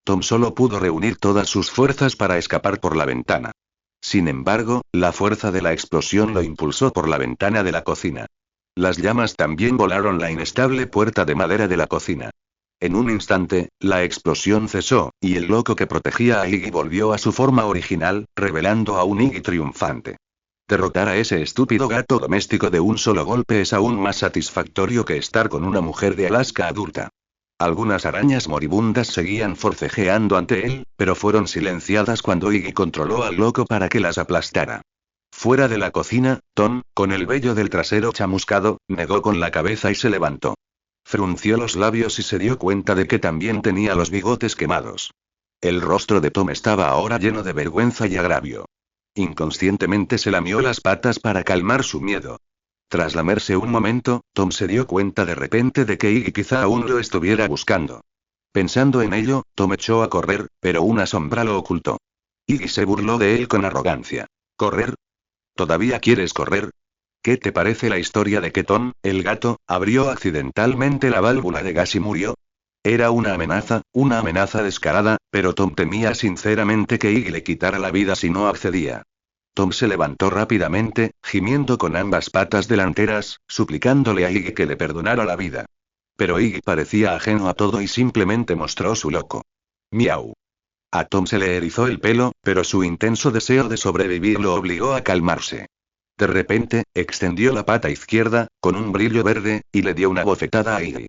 Tom solo pudo reunir todas sus fuerzas para escapar por la ventana. Sin embargo, la fuerza de la explosión lo impulsó por la ventana de la cocina. Las llamas también volaron la inestable puerta de madera de la cocina. En un instante, la explosión cesó, y el loco que protegía a Iggy volvió a su forma original, revelando a un Iggy triunfante. Derrotar a ese estúpido gato doméstico de un solo golpe es aún más satisfactorio que estar con una mujer de Alaska adulta. Algunas arañas moribundas seguían forcejeando ante él, pero fueron silenciadas cuando Iggy controló al loco para que las aplastara. Fuera de la cocina, Tom, con el vello del trasero chamuscado, negó con la cabeza y se levantó. Frunció los labios y se dio cuenta de que también tenía los bigotes quemados. El rostro de Tom estaba ahora lleno de vergüenza y agravio. Inconscientemente se lamió las patas para calmar su miedo. Tras lamerse un momento, Tom se dio cuenta de repente de que Iggy quizá aún lo estuviera buscando. Pensando en ello, Tom echó a correr, pero una sombra lo ocultó. Iggy se burló de él con arrogancia. ¿Correr? ¿Todavía quieres correr? ¿Qué te parece la historia de que Tom, el gato, abrió accidentalmente la válvula de gas y murió? Era una amenaza descarada, pero Tom temía sinceramente que Iggy le quitara la vida si no accedía. Tom se levantó rápidamente, gimiendo con ambas patas delanteras, suplicándole a Iggy que le perdonara la vida. Pero Iggy parecía ajeno a todo y simplemente mostró su loco. Miau. A Tom se le erizó el pelo, pero su intenso deseo de sobrevivir lo obligó a calmarse. De repente, extendió la pata izquierda, con un brillo verde, y le dio una bofetada a Iggy.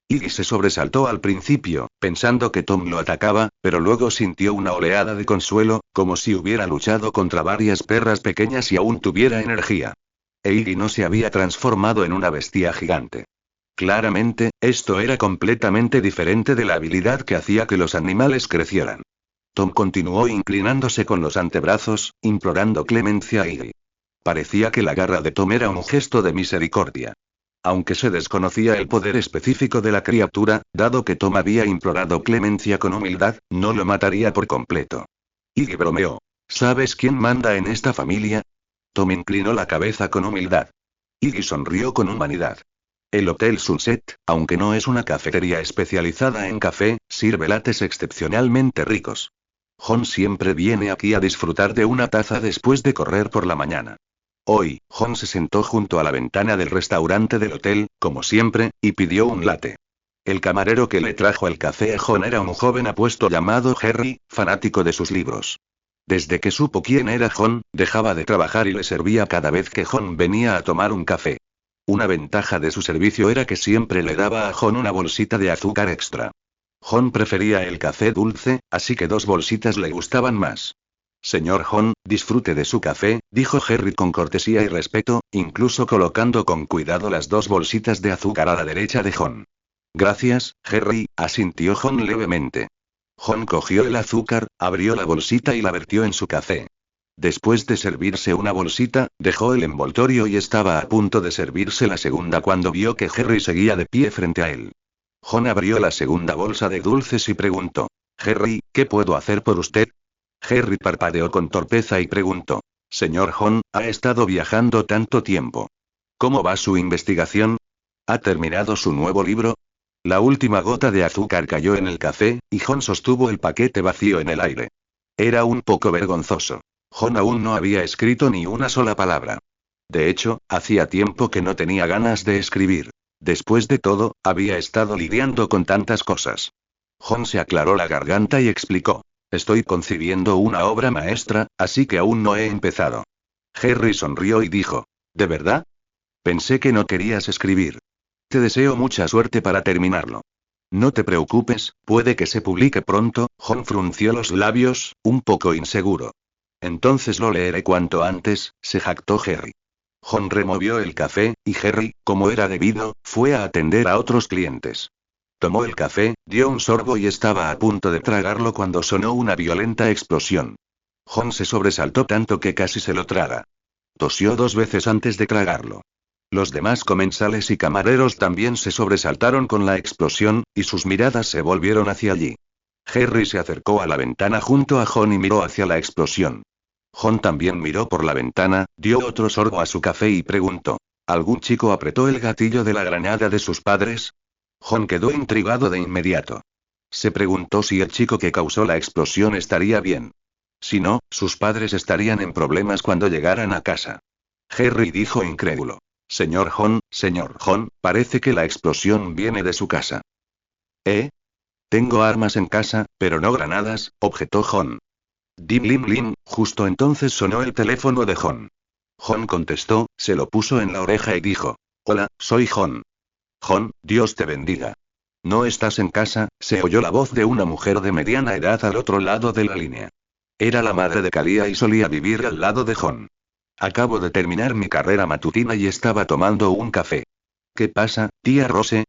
Iggy se sobresaltó al principio, pensando que Tom lo atacaba, pero luego sintió una oleada de consuelo, como si hubiera luchado contra varias perras pequeñas y aún tuviera energía. Iggy no se había transformado en una bestia gigante. Claramente, esto era completamente diferente de la habilidad que hacía que los animales crecieran. Tom continuó inclinándose con los antebrazos, implorando clemencia a Iggy. Parecía que la garra de Tom era un gesto de misericordia. Aunque se desconocía el poder específico de la criatura, dado que Tom había implorado clemencia con humildad, no lo mataría por completo. Iggy bromeó. ¿Sabes quién manda en esta familia? Tom inclinó la cabeza con humildad. Iggy sonrió con humanidad. El Hotel Sunset, aunque no es una cafetería especializada en café, sirve lates excepcionalmente ricos. John siempre viene aquí a disfrutar de una taza después de correr por la mañana. Hoy, John se sentó junto a la ventana del restaurante del hotel, como siempre, y pidió un latte. El camarero que le trajo el café a John era un joven apuesto llamado Harry, fanático de sus libros. Desde que supo quién era John, dejaba de trabajar y le servía cada vez que John venía a tomar un café. Una ventaja de su servicio era que siempre le daba a John una bolsita de azúcar extra. John prefería el café dulce, así que 2 bolsitas le gustaban más. Señor John, disfrute de su café, dijo Harry con cortesía y respeto, incluso colocando con cuidado las 2 bolsitas de azúcar a la derecha de John. Gracias, Harry, asintió John levemente. John cogió el azúcar, abrió la bolsita y la vertió en su café. Después de servirse una bolsita, dejó el envoltorio y estaba a punto de servirse la segunda cuando vio que Harry seguía de pie frente a él. John abrió la segunda bolsa de dulces y preguntó. Harry, ¿qué puedo hacer por usted? Harry parpadeó con torpeza y preguntó. Señor John, ¿ha estado viajando tanto tiempo? ¿Cómo va su investigación? ¿Ha terminado su nuevo libro? La última gota de azúcar cayó en el café, y John sostuvo el paquete vacío en el aire. Era un poco vergonzoso. John aún no había escrito ni una sola palabra. De hecho, hacía tiempo que no tenía ganas de escribir. Después de todo, había estado lidiando con tantas cosas. John se aclaró la garganta y explicó. Estoy concibiendo una obra maestra, así que aún no he empezado. Harry sonrió y dijo. ¿De verdad? Pensé que no querías escribir. Te deseo mucha suerte para terminarlo. No te preocupes, puede que se publique pronto. John frunció los labios, un poco inseguro. Entonces lo leeré cuanto antes, se jactó Harry. John removió el café, y Harry, como era debido, fue a atender a otros clientes. Tomó el café, dio un sorbo y estaba a punto de tragarlo cuando sonó una violenta explosión. John se sobresaltó tanto que casi se lo traga. Tosió 2 veces antes de tragarlo. Los demás comensales y camareros también se sobresaltaron con la explosión, y sus miradas se volvieron hacia allí. Harry se acercó a la ventana junto a John y miró hacia la explosión. John también miró por la ventana, dio otro sorbo a su café y preguntó. ¿Algún chico apretó el gatillo de la granada de sus padres? John quedó intrigado de inmediato. Se preguntó si el chico que causó la explosión estaría bien. Si no, sus padres estarían en problemas cuando llegaran a casa. Harry dijo incrédulo. Señor John, parece que la explosión viene de su casa. ¿Eh? Tengo armas en casa, pero no granadas, objetó John. Dim lim lim, justo entonces sonó el teléfono de John. John contestó, se lo puso en la oreja y dijo. Hola, soy John. John, Dios te bendiga. ¿No estás en casa? Se oyó la voz de una mujer de mediana edad al otro lado de la línea. Era la madre de Kalia y solía vivir al lado de John. Acabo de terminar mi carrera matutina y estaba tomando un café. ¿Qué pasa, tía Rose?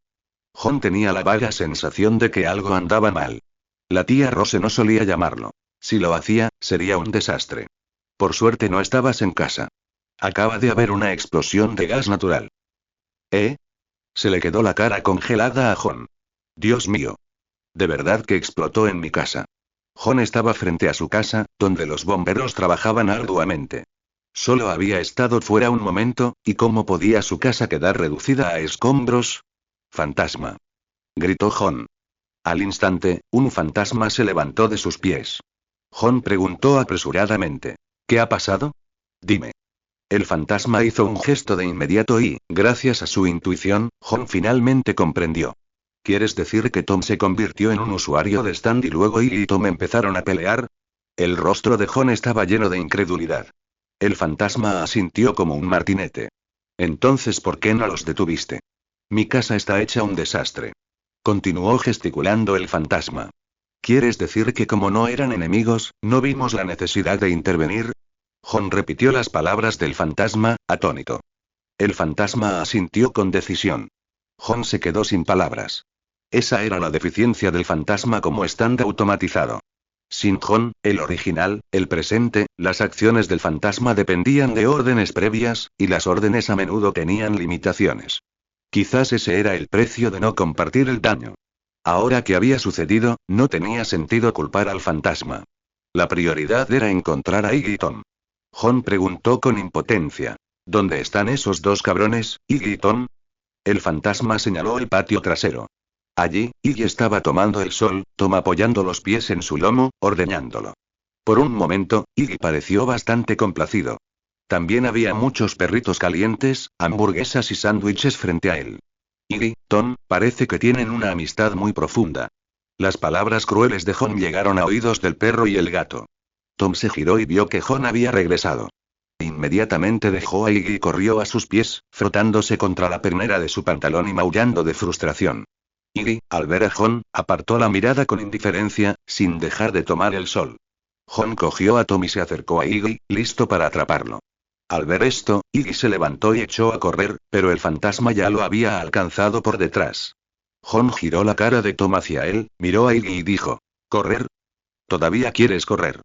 John tenía la vaga sensación de que algo andaba mal. La tía Rose no solía llamarlo. Si lo hacía, sería un desastre. Por suerte no estabas en casa. Acaba de haber una explosión de gas natural. ¿Eh? Se le quedó la cara congelada a John. Dios mío. De verdad que explotó en mi casa. John estaba frente a su casa, donde los bomberos trabajaban arduamente. Solo había estado fuera un momento, ¿y cómo podía su casa quedar reducida a escombros? Fantasma. Gritó John. Al instante, un fantasma se levantó de sus pies. John preguntó apresuradamente. ¿Qué ha pasado? Dime. El fantasma hizo un gesto de inmediato y, gracias a su intuición, Jon finalmente comprendió. ¿Quieres decir que Tom se convirtió en un usuario de stand y luego Iggy y Tom empezaron a pelear? El rostro de Jon estaba lleno de incredulidad. El fantasma asintió como un martinete. Entonces, ¿por qué no los detuviste? Mi casa está hecha un desastre. Continuó gesticulando el fantasma. ¿Quieres decir que como no eran enemigos, no vimos la necesidad de intervenir? Jon repitió las palabras del fantasma, atónito. El fantasma asintió con decisión. Jon se quedó sin palabras. Esa era la deficiencia del fantasma como stand automatizado. Sin Jon, el original, el presente, las acciones del fantasma dependían de órdenes previas, y las órdenes a menudo tenían limitaciones. Quizás ese era el precio de no compartir el daño. Ahora que había sucedido, no tenía sentido culpar al fantasma. La prioridad era encontrar a Iggy y Tom. Jon preguntó con impotencia. ¿Dónde están esos dos cabrones, Iggy y Tom? El fantasma señaló el patio trasero. Allí, Iggy estaba tomando el sol, Tom apoyando los pies en su lomo, ordeñándolo. Por un momento, Iggy pareció bastante complacido. También había muchos perritos calientes, hamburguesas y sándwiches frente a él. Iggy, Tom, parece que tienen una amistad muy profunda. Las palabras crueles de Jon llegaron a oídos del perro y el gato. Tom se giró y vio que Jon había regresado. Inmediatamente dejó a Iggy y corrió a sus pies, frotándose contra la pernera de su pantalón y maullando de frustración. Iggy, al ver a Jon, apartó la mirada con indiferencia, sin dejar de tomar el sol. Jon cogió a Tom y se acercó a Iggy, listo para atraparlo. Al ver esto, Iggy se levantó y echó a correr, pero el fantasma ya lo había alcanzado por detrás. Jon giró la cara de Tom hacia él, miró a Iggy y dijo: ¿Correr? ¿Todavía quieres correr?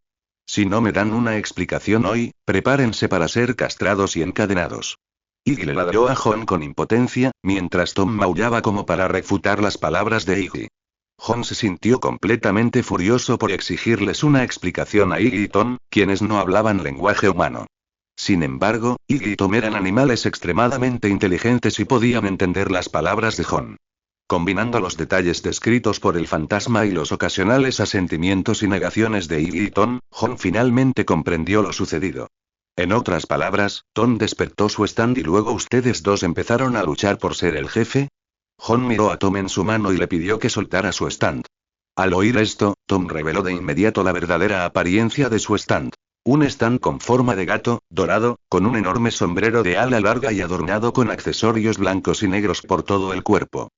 Si no me dan una explicación hoy, prepárense para ser castrados y encadenados. Iggy le ladró a Jon con impotencia, mientras Tom maullaba como para refutar las palabras de Iggy. Jon se sintió completamente furioso por exigirles una explicación a Iggy y Tom, quienes no hablaban lenguaje humano. Sin embargo, Iggy y Tom eran animales extremadamente inteligentes y podían entender las palabras de Jon. Combinando los detalles descritos por el fantasma y los ocasionales asentimientos y negaciones de Iggy y Tom, Jon finalmente comprendió lo sucedido. En otras palabras, Tom despertó su stand y luego ustedes dos empezaron a luchar por ser el jefe. Jon miró a Tom en su mano y le pidió que soltara su stand. Al oír esto, Tom reveló de inmediato la verdadera apariencia de su stand. Un stand con forma de gato, dorado, con un enorme sombrero de ala larga y adornado con accesorios blancos y negros por todo el cuerpo.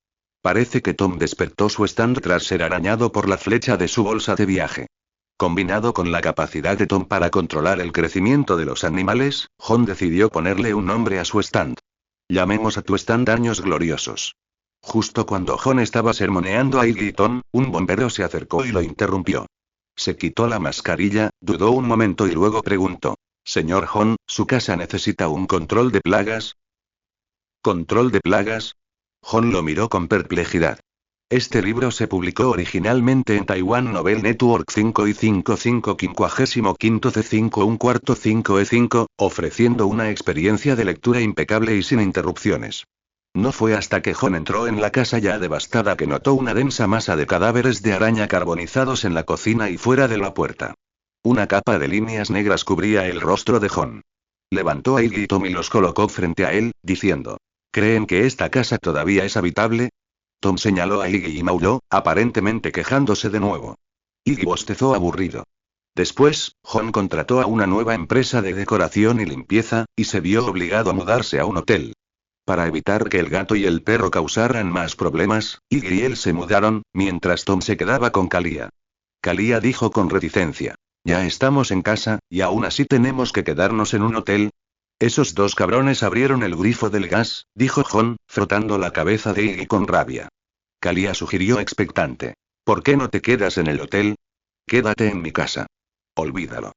Parece que Tom despertó su stand tras ser arañado por la flecha de su bolsa de viaje. Combinado con la capacidad de Tom para controlar el crecimiento de los animales, Jon decidió ponerle un nombre a su stand. Llamemos a tu stand Años Gloriosos. Justo cuando Jon estaba sermoneando a Iggy y Tom, un bombero se acercó y lo interrumpió. Se quitó la mascarilla, dudó un momento y luego preguntó: Señor Jon, ¿su casa necesita un control de plagas? ¿Control de plagas? Jon lo miró con perplejidad. Este libro se publicó originalmente en Taiwan Novel Network 5 y 55 55 C5 un cuarto 5E5, ofreciendo una experiencia de lectura impecable y sin interrupciones. No fue hasta que Jon entró en la casa ya devastada que notó una densa masa de cadáveres de araña carbonizados en la cocina y fuera de la puerta. Una capa de líneas negras cubría el rostro de Jon. Levantó a Iggy y Tom y los colocó frente a él, diciendo: ¿Creen que esta casa todavía es habitable? Tom señaló a Iggy y maulló, aparentemente quejándose de nuevo. Iggy bostezó aburrido. Después, Jon contrató a una nueva empresa de decoración y limpieza, y se vio obligado a mudarse a un hotel. Para evitar que el gato y el perro causaran más problemas, Iggy y él se mudaron, mientras Tom se quedaba con Kalia. Kalia dijo con reticencia: Ya estamos en casa, y aún así tenemos que quedarnos en un hotel. Esos dos cabrones abrieron el grifo del gas, dijo Jon, frotando la cabeza de Iggy con rabia. Kalia sugirió expectante: ¿Por qué no te quedas en el hotel? Quédate en mi casa. Olvídalo.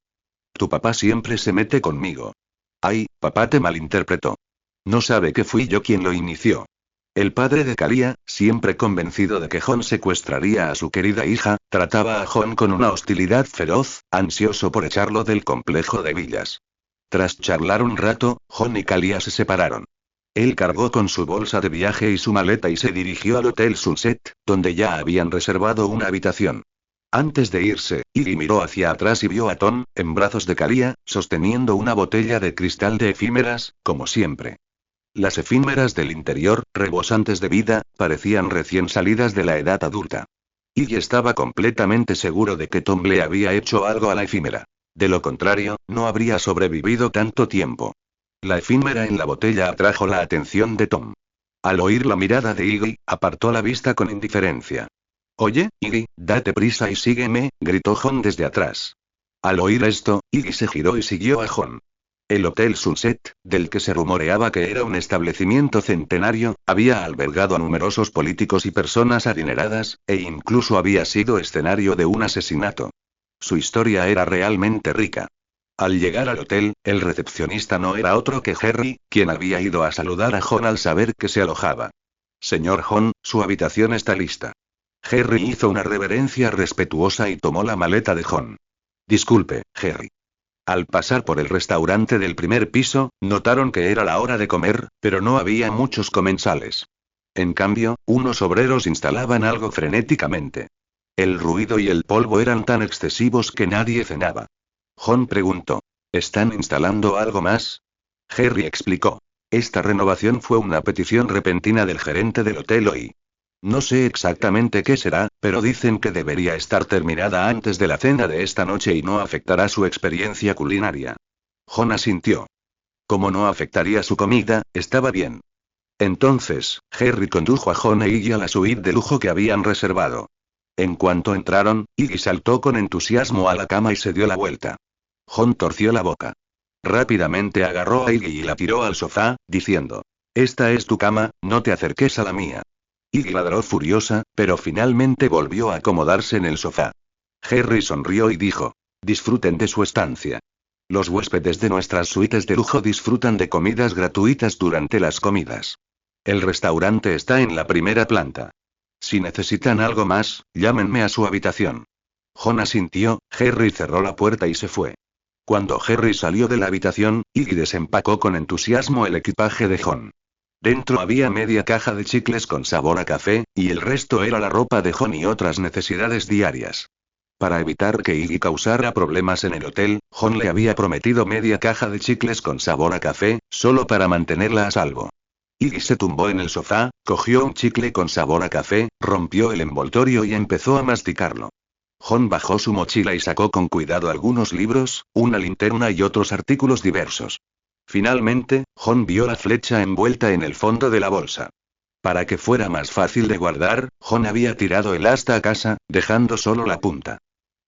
Tu papá siempre se mete conmigo. Ay, papá te malinterpretó. No sabe que fui yo quien lo inició. El padre de Kalia, siempre convencido de que Jon secuestraría a su querida hija, trataba a Jon con una hostilidad feroz, ansioso por echarlo del complejo de villas. Tras charlar un rato, Jon y Kalia se separaron. Él cargó con su bolsa de viaje y su maleta y se dirigió al Hotel Sunset, donde ya habían reservado una habitación. Antes de irse, Iggy miró hacia atrás y vio a Tom, en brazos de Kalia, sosteniendo una botella de cristal de efímeras, como siempre. Las efímeras del interior, rebosantes de vida, parecían recién salidas de la edad adulta. Iggy estaba completamente seguro de que Tom le había hecho algo a la efímera. De lo contrario, no habría sobrevivido tanto tiempo. La efímera en la botella atrajo la atención de Tom. Al oír la mirada de Iggy, apartó la vista con indiferencia. Oye, Iggy, date prisa y sígueme, gritó John desde atrás. Al oír esto, Iggy se giró y siguió a John. El Hotel Sunset, del que se rumoreaba que era un establecimiento centenario, había albergado a numerosos políticos y personas adineradas, e incluso había sido escenario de un asesinato. Su historia era realmente rica. Al llegar al hotel, el recepcionista no era otro que Harry, quien había ido a saludar a John al saber que se alojaba. Señor John, su habitación está lista. Harry hizo una reverencia respetuosa y tomó la maleta de John. Disculpe, Harry. Al pasar por el restaurante del primer piso, notaron que era la hora de comer, pero no había muchos comensales. En cambio, unos obreros instalaban algo frenéticamente. El ruido y el polvo eran tan excesivos que nadie cenaba. John preguntó: ¿están instalando algo más? Harry explicó: esta renovación fue una petición repentina del gerente del hotel hoy. No sé exactamente qué será, pero dicen que debería estar terminada antes de la cena de esta noche y no afectará su experiencia culinaria. John asintió. Como no afectaría su comida, estaba bien. Entonces, Harry condujo a John e Iggy a la suite de lujo que habían reservado. En cuanto entraron, Iggy saltó con entusiasmo a la cama y se dio la vuelta. John torció la boca. Rápidamente agarró a Iggy y la tiró al sofá, diciendo: esta es tu cama, no te acerques a la mía. Iggy ladró furiosa, pero finalmente volvió a acomodarse en el sofá. Harry sonrió y dijo: disfruten de su estancia. Los huéspedes de nuestras suites de lujo disfrutan de comidas gratuitas durante las comidas. El restaurante está en la primera planta. Si necesitan algo más, llámenme a su habitación. John asintió, Harry cerró la puerta y se fue. Cuando Harry salió de la habitación, Iggy desempacó con entusiasmo el equipaje de John. Dentro había media caja de chicles con sabor a café, y el resto era la ropa de John y otras necesidades diarias. Para evitar que Iggy causara problemas en el hotel, John le había prometido media caja de chicles con sabor a café, solo para mantenerla a salvo. Iggy se tumbó en el sofá, cogió un chicle con sabor a café, rompió el envoltorio y empezó a masticarlo. John bajó su mochila y sacó con cuidado algunos libros, una linterna y otros artículos diversos. Finalmente, John vio la flecha envuelta en el fondo de la bolsa. Para que fuera más fácil de guardar, John había tirado el asta a casa, dejando solo la punta.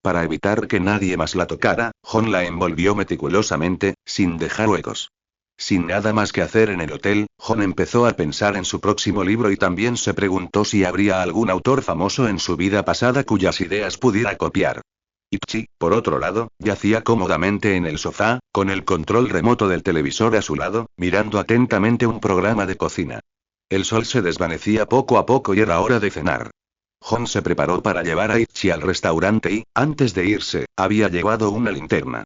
Para evitar que nadie más la tocara, John la envolvió meticulosamente, sin dejar huecos. Sin nada más que hacer en el hotel, John empezó a pensar en su próximo libro y también se preguntó si habría algún autor famoso en su vida pasada cuyas ideas pudiera copiar. Ipchi, por otro lado, yacía cómodamente en el sofá, con el control remoto del televisor a su lado, mirando atentamente un programa de cocina. El sol se desvanecía poco a poco y era hora de cenar. John se preparó para llevar a Ipchi al restaurante y, antes de irse, había llevado una linterna.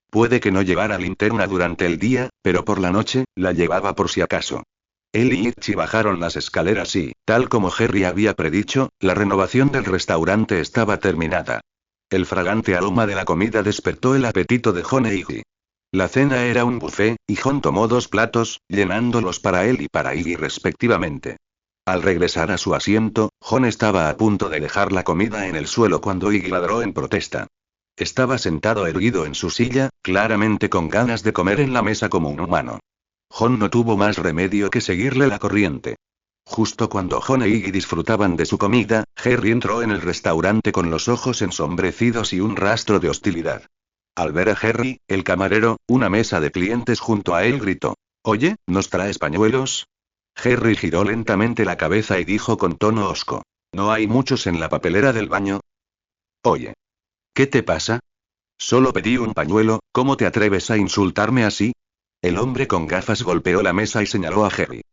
Puede que no llevara linterna durante el día, pero por la noche, la llevaba por si acaso. Él y Ipchi bajaron las escaleras y, tal como Harry había predicho, la renovación del restaurante estaba terminada. El fragante aroma de la comida despertó el apetito de John e Iggy. La cena era un buffet, y John tomó 2 platos, llenándolos para él y para Iggy respectivamente. Al regresar a su asiento, John estaba a punto de dejar la comida en el suelo cuando Iggy ladró en protesta. Estaba sentado erguido en su silla, claramente con ganas de comer en la mesa como un humano. John no tuvo más remedio que seguirle la corriente. Justo cuando John e Iggy disfrutaban de su comida, Harry entró en el restaurante con los ojos ensombrecidos y un rastro de hostilidad. Al ver a Harry, el camarero, una mesa de clientes junto a él gritó: «Oye, ¿nos traes pañuelos?». Harry giró lentamente la cabeza y dijo con tono hosco: «¿No hay muchos en la papelera del baño?». «Oye, ¿qué te pasa? Solo pedí un pañuelo, ¿cómo te atreves a insultarme así?». El hombre con gafas golpeó la mesa y señaló a Harry.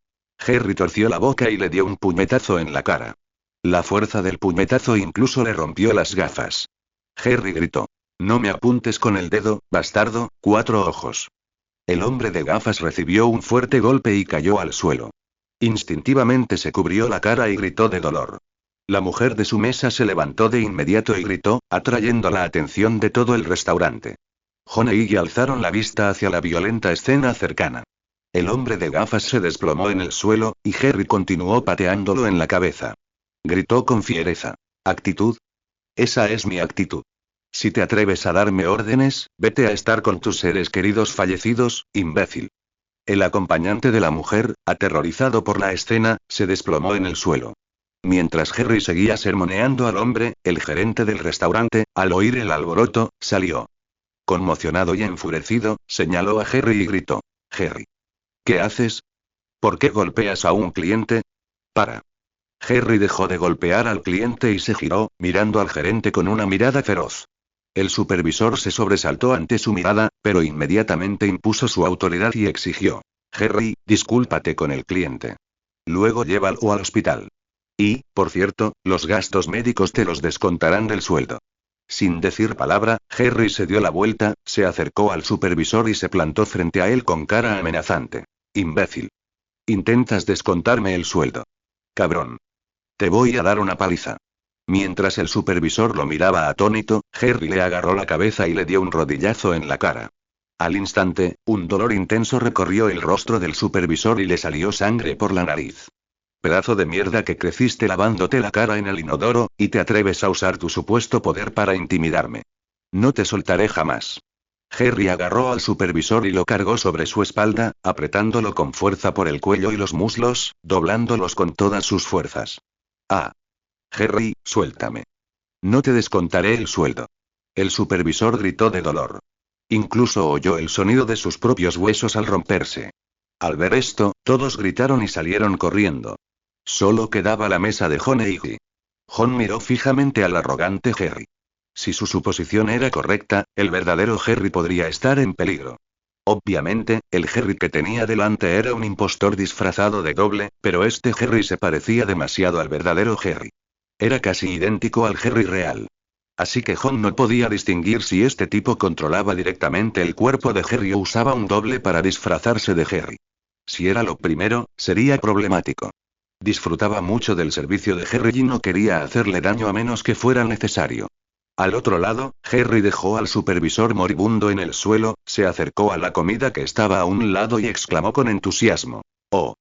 Harry torció la boca y le dio un puñetazo en la cara. La fuerza del puñetazo incluso le rompió las gafas. Harry gritó: «No me apuntes con el dedo, bastardo, 4 ojos». El hombre de gafas recibió un fuerte golpe y cayó al suelo. Instintivamente se cubrió la cara y gritó de dolor. La mujer de su mesa se levantó de inmediato y gritó, atrayendo la atención de todo el restaurante. Jon e Iggy alzaron la vista hacia la violenta escena cercana. El hombre de gafas se desplomó en el suelo, y Harry continuó pateándolo en la cabeza. Gritó con fiereza. ¿Actitud? Esa es mi actitud. Si te atreves a darme órdenes, vete a estar con tus seres queridos fallecidos, imbécil. El acompañante de la mujer, aterrorizado por la escena, se desplomó en el suelo. Mientras Harry seguía sermoneando al hombre, el gerente del restaurante, al oír el alboroto, salió. Conmocionado y enfurecido, señaló a Harry y gritó. Harry. ¿Qué haces? ¿Por qué golpeas a un cliente? Para. Harry dejó de golpear al cliente y se giró, mirando al gerente con una mirada feroz. El supervisor se sobresaltó ante su mirada, pero inmediatamente impuso su autoridad y exigió. Harry, discúlpate con el cliente. Luego llévalo al hospital. Y, por cierto, los gastos médicos te los descontarán del sueldo. Sin decir palabra, Harry se dio la vuelta, se acercó al supervisor y se plantó frente a él con cara amenazante. Imbécil. Intentas descontarme el sueldo. Cabrón. Te voy a dar una paliza. Mientras el supervisor lo miraba atónito, Harry le agarró la cabeza y le dio un rodillazo en la cara. Al instante, un dolor intenso recorrió el rostro del supervisor y le salió sangre por la nariz. Pedazo de mierda que creciste lavándote la cara en el inodoro, y te atreves a usar tu supuesto poder para intimidarme. No te soltaré jamás. Harry agarró al supervisor y lo cargó sobre su espalda, apretándolo con fuerza por el cuello y los muslos, doblándolos con todas sus fuerzas. Ah. Harry, suéltame. No te descontaré el sueldo. El supervisor gritó de dolor. Incluso oyó el sonido de sus propios huesos al romperse. Al ver esto, todos gritaron y salieron corriendo. Solo quedaba la mesa de Jon e Iggy. Jon miró fijamente al arrogante Harry. Si su suposición era correcta, el verdadero Harry podría estar en peligro. Obviamente, el Harry que tenía delante era un impostor disfrazado de doble, pero este Harry se parecía demasiado al verdadero Harry. Era casi idéntico al Harry real. Así que Jon no podía distinguir si este tipo controlaba directamente el cuerpo de Harry o usaba un doble para disfrazarse de Harry. Si era lo primero, sería problemático. Disfrutaba mucho del servicio de Harry y no quería hacerle daño a menos que fuera necesario. Al otro lado, Harry dejó al supervisor moribundo en el suelo, se acercó a la comida que estaba a un lado y exclamó con entusiasmo. ¡Oh!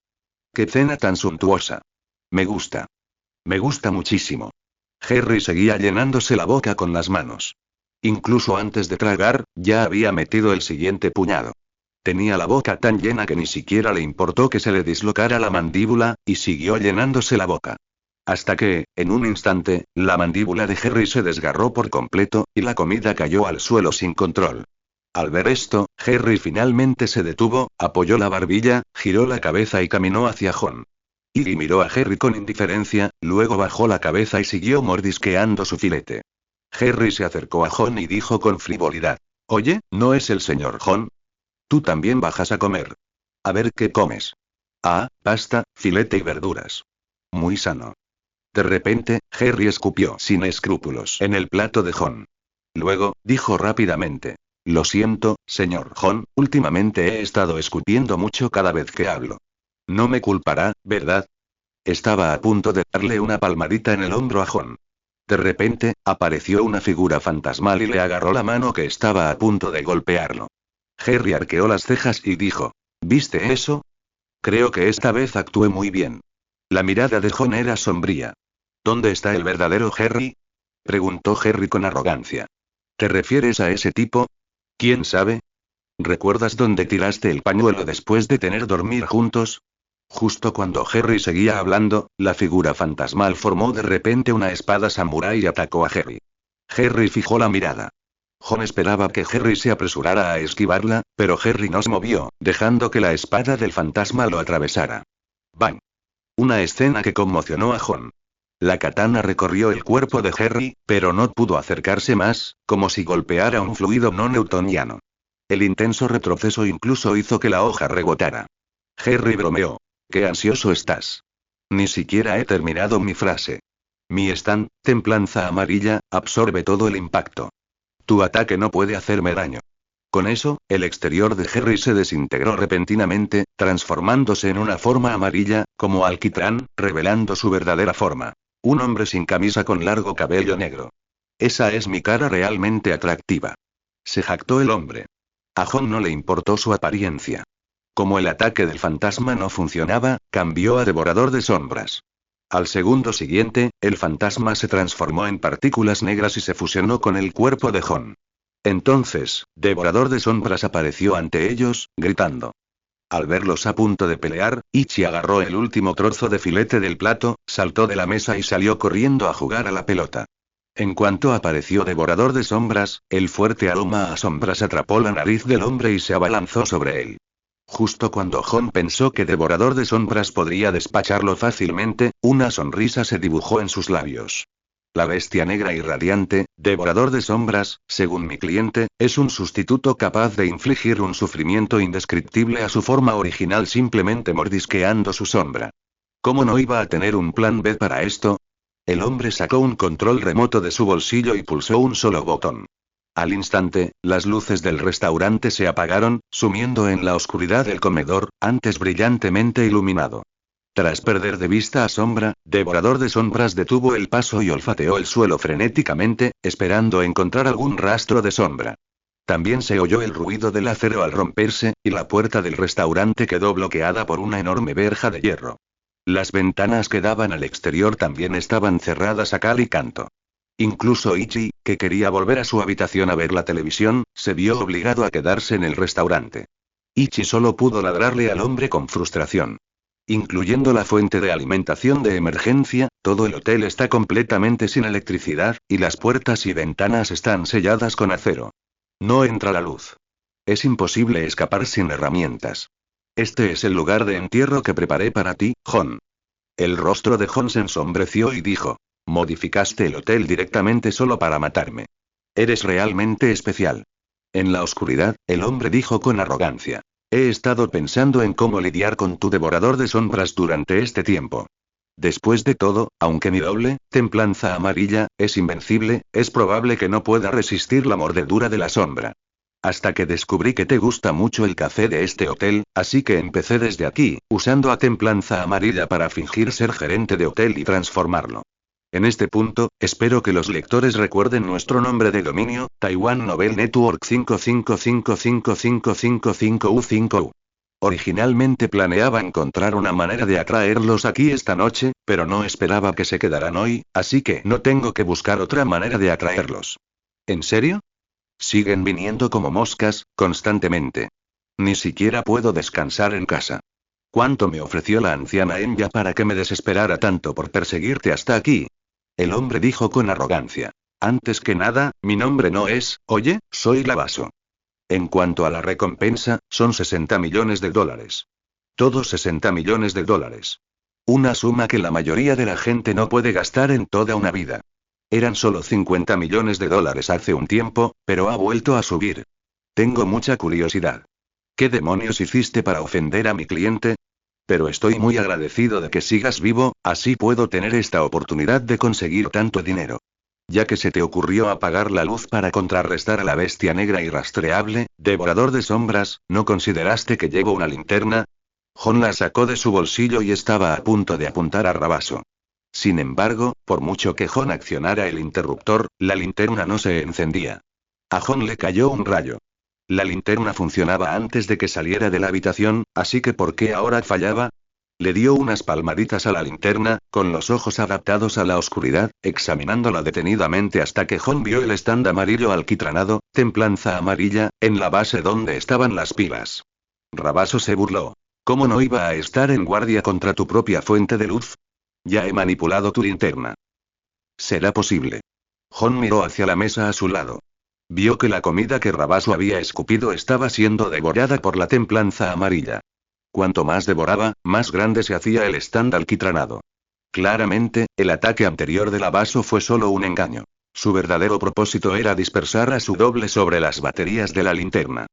¡Qué cena tan suntuosa! Me gusta. Me gusta muchísimo. Harry seguía llenándose la boca con las manos. Incluso antes de tragar, ya había metido el siguiente puñado. Tenía la boca tan llena que ni siquiera le importó que se le dislocara la mandíbula, y siguió llenándose la boca. Hasta que, en un instante, la mandíbula de Harry se desgarró por completo, y la comida cayó al suelo sin control. Al ver esto, Harry finalmente se detuvo, apoyó la barbilla, giró la cabeza y caminó hacia Jon. Iggy miró a Harry con indiferencia, luego bajó la cabeza y siguió mordisqueando su filete. Harry se acercó a Jon y dijo con frivolidad. Oye, ¿no es el señor Jon? Tú también bajas a comer. A ver qué comes. Ah, pasta, filete y verduras. Muy sano. De repente, Harry escupió sin escrúpulos en el plato de Jon. Luego, dijo rápidamente. Lo siento, señor Jon, últimamente he estado escupiendo mucho cada vez que hablo. No me culpará, ¿verdad? Estaba a punto de darle una palmadita en el hombro a Jon. De repente, apareció una figura fantasmal y le agarró la mano que estaba a punto de golpearlo. Harry arqueó las cejas y dijo. ¿Viste eso? Creo que esta vez actué muy bien. La mirada de Jon era sombría. ¿Dónde está el verdadero Harry? Preguntó Harry con arrogancia. ¿Te refieres a ese tipo? ¿Quién sabe? ¿Recuerdas dónde tiraste el pañuelo después de tener dormir juntos? Justo cuando Harry seguía hablando, la figura fantasmal formó de repente una espada samurái y atacó a Harry. Harry fijó la mirada. Jon esperaba que Harry se apresurara a esquivarla, pero Harry no se movió, dejando que la espada del fantasma lo atravesara. ¡Bang! Una escena que conmocionó a Jon. La katana recorrió el cuerpo de Harry, pero no pudo acercarse más, como si golpeara un fluido no newtoniano. El intenso retroceso incluso hizo que la hoja rebotara. Harry bromeó. ¡Qué ansioso estás! Ni siquiera he terminado mi frase. Mi stand, templanza amarilla, absorbe todo el impacto. Tu ataque no puede hacerme daño. Con eso, el exterior de Harry se desintegró repentinamente, transformándose en una forma amarilla, como alquitrán, revelando su verdadera forma. Un hombre sin camisa con largo cabello negro. Esa es mi cara realmente atractiva. Se jactó el hombre. A Jon no le importó su apariencia. Como el ataque del fantasma no funcionaba, cambió a Devorador de Sombras. Al segundo siguiente, el fantasma se transformó en partículas negras y se fusionó con el cuerpo de Jon. Entonces, Devorador de Sombras apareció ante ellos, gritando. Al verlos a punto de pelear, Ichi agarró el último trozo de filete del plato, saltó de la mesa y salió corriendo a jugar a la pelota. En cuanto apareció Devorador de Sombras, el fuerte aroma a sombras atrapó la nariz del hombre y se abalanzó sobre él. Justo cuando Jon pensó que Devorador de Sombras podría despacharlo fácilmente, una sonrisa se dibujó en sus labios. La bestia negra y radiante, Devorador de Sombras, según mi cliente, es un sustituto capaz de infligir un sufrimiento indescriptible a su forma original simplemente mordisqueando su sombra. ¿Cómo no iba a tener un plan B para esto? El hombre sacó un control remoto de su bolsillo y pulsó un solo botón. Al instante, las luces del restaurante se apagaron, sumiendo en la oscuridad el comedor, antes brillantemente iluminado. Tras perder de vista a Sombra, Devorador de Sombras detuvo el paso y olfateó el suelo frenéticamente, esperando encontrar algún rastro de Sombra. También se oyó el ruido del acero al romperse, y la puerta del restaurante quedó bloqueada por una enorme verja de hierro. Las ventanas que daban al exterior también estaban cerradas a cal y canto. Incluso Ichi, que quería volver a su habitación a ver la televisión, se vio obligado a quedarse en el restaurante. Ichi solo pudo ladrarle al hombre con frustración. Incluyendo la fuente de alimentación de emergencia, todo el hotel está completamente sin electricidad, y las puertas y ventanas están selladas con acero. No entra la luz. Es imposible escapar sin herramientas. Este es el lugar de entierro que preparé para ti, Jon. El rostro de Jon se ensombreció y dijo. Modificaste el hotel directamente solo para matarme. Eres realmente especial. En la oscuridad, el hombre dijo con arrogancia. He estado pensando en cómo lidiar con tu Devorador de Sombras durante este tiempo. Después de todo, aunque mi doble, Templanza Amarilla, es invencible, es probable que no pueda resistir la mordedura de la sombra. Hasta que descubrí que te gusta mucho el café de este hotel, así que empecé desde aquí, usando a Templanza Amarilla para fingir ser gerente de hotel y transformarlo. En este punto, espero que los lectores recuerden nuestro nombre de dominio, Taiwan Novel Network 5555555U5U. Originalmente planeaba encontrar una manera de atraerlos aquí esta noche, pero no esperaba que se quedaran hoy, así que no tengo que buscar otra manera de atraerlos. ¿En serio? Siguen viniendo como moscas, constantemente. Ni siquiera puedo descansar en casa. ¿Cuánto me ofreció la anciana Enya para que me desesperara tanto por perseguirte hasta aquí? El hombre dijo con arrogancia. Antes que nada, mi nombre no es, oye, soy Lavaso. En cuanto a la recompensa, son $60 millones. Todos $60 millones. Una suma que la mayoría de la gente no puede gastar en toda una vida. Eran solo $50 millones hace un tiempo, pero ha vuelto a subir. Tengo mucha curiosidad. ¿Qué demonios hiciste para ofender a mi cliente? Pero estoy muy agradecido de que sigas vivo, así puedo tener esta oportunidad de conseguir tanto dinero. Ya que se te ocurrió apagar la luz para contrarrestar a la bestia negra irrastreable, Devorador de Sombras, ¿no consideraste que llevo una linterna? Jon la sacó de su bolsillo y estaba a punto de apuntar a Rabaso. Sin embargo, por mucho que Jon accionara el interruptor, la linterna no se encendía. A Jon le cayó un rayo. La linterna funcionaba antes de que saliera de la habitación, así que ¿por qué ahora fallaba? Le dio unas palmaditas a la linterna, con los ojos adaptados a la oscuridad, examinándola detenidamente hasta que Jon vio el stand amarillo alquitranado, Templanza Amarilla, en la base donde estaban las pilas. Rabaso se burló. ¿Cómo no iba a estar en guardia contra tu propia fuente de luz? Ya he manipulado tu linterna. ¿Será posible? Jon miró hacia la mesa a su lado. Vio que la comida que Rabaso había escupido estaba siendo devorada por la Templanza Amarilla. Cuanto más devoraba, más grande se hacía el stand alquitranado. Claramente, el ataque anterior de Rabaso fue solo un engaño. Su verdadero propósito era dispersar a su doble sobre las baterías de la linterna.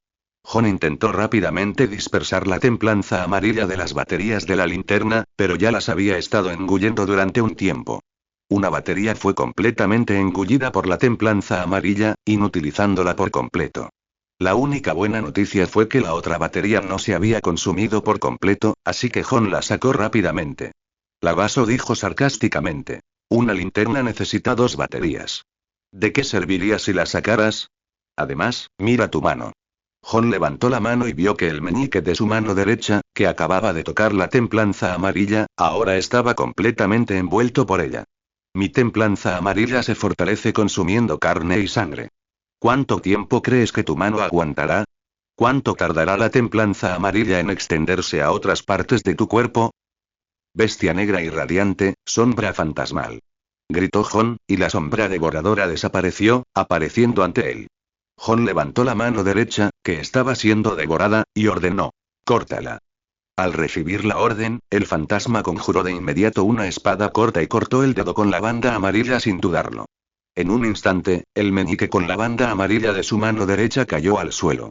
Jon intentó rápidamente dispersar la Templanza Amarilla de las baterías de la linterna, pero ya las había estado engullendo durante un tiempo. Una batería fue completamente engullida por la Templanza Amarilla, inutilizándola por completo. La única buena noticia fue que la otra batería no se había consumido por completo, así que Jon la sacó rápidamente. Lavaso dijo sarcásticamente. Una linterna necesita 2 baterías. ¿De qué serviría si la sacaras? Además, mira tu mano. Jon levantó la mano y vio que el meñique de su mano derecha, que acababa de tocar la templanza amarilla, ahora estaba completamente envuelto por ella. Mi templanza amarilla se fortalece consumiendo carne y sangre. ¿Cuánto tiempo crees que tu mano aguantará? ¿Cuánto tardará la templanza amarilla en extenderse a otras partes de tu cuerpo? Bestia negra y radiante, sombra fantasmal. Gritó Jon, y la sombra devoradora desapareció, apareciendo ante él. Jon levantó la mano derecha, que estaba siendo devorada, y ordenó: córtala. Al recibir la orden, el fantasma conjuró de inmediato una espada corta y cortó el dedo con la banda amarilla sin dudarlo. En un instante, el meñique con la banda amarilla de su mano derecha cayó al suelo.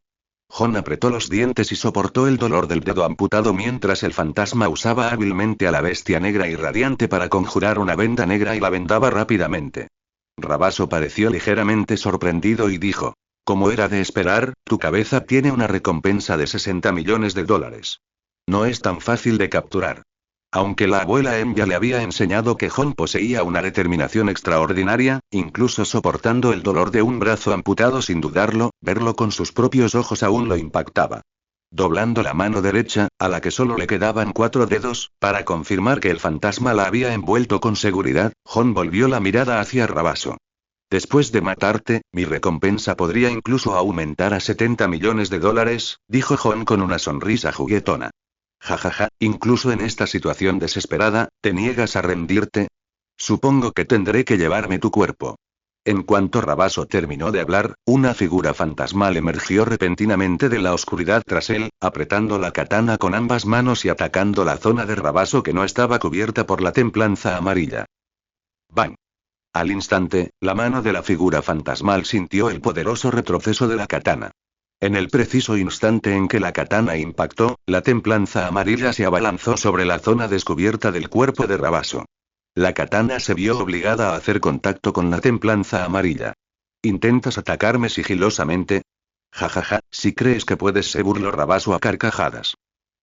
Jon apretó los dientes y soportó el dolor del dedo amputado mientras el fantasma usaba hábilmente a la bestia negra y radiante para conjurar una venda negra y la vendaba rápidamente. Rabaso pareció ligeramente sorprendido y dijo: como era de esperar, tu cabeza tiene una recompensa de 60 millones de dólares. No es tan fácil de capturar. Aunque la abuela Em ya le había enseñado que Jon poseía una determinación extraordinaria, incluso soportando el dolor de un brazo amputado sin dudarlo, verlo con sus propios ojos aún lo impactaba. Doblando la mano derecha, a la que solo le quedaban 4 dedos, para confirmar que el fantasma la había envuelto con seguridad, Jon volvió la mirada hacia Rabaso. Después de matarte, mi recompensa podría incluso aumentar a 70 millones de dólares, dijo Jon con una sonrisa juguetona. Jajaja, incluso en esta situación desesperada, ¿te niegas a rendirte? Supongo que tendré que llevarme tu cuerpo. En cuanto Rabaso terminó de hablar, una figura fantasmal emergió repentinamente de la oscuridad tras él, apretando la katana con ambas manos y atacando la zona de Rabaso que no estaba cubierta por la templanza amarilla. ¡Bang! Al instante, la mano de la figura fantasmal sintió el poderoso retroceso de la katana. En el preciso instante en que la katana impactó, la templanza amarilla se abalanzó sobre la zona descubierta del cuerpo de Rabaso. La katana se vio obligada a hacer contacto con la templanza amarilla. ¿Intentas atacarme sigilosamente? Jajaja, si crees que puedes, se burló Rabaso a carcajadas.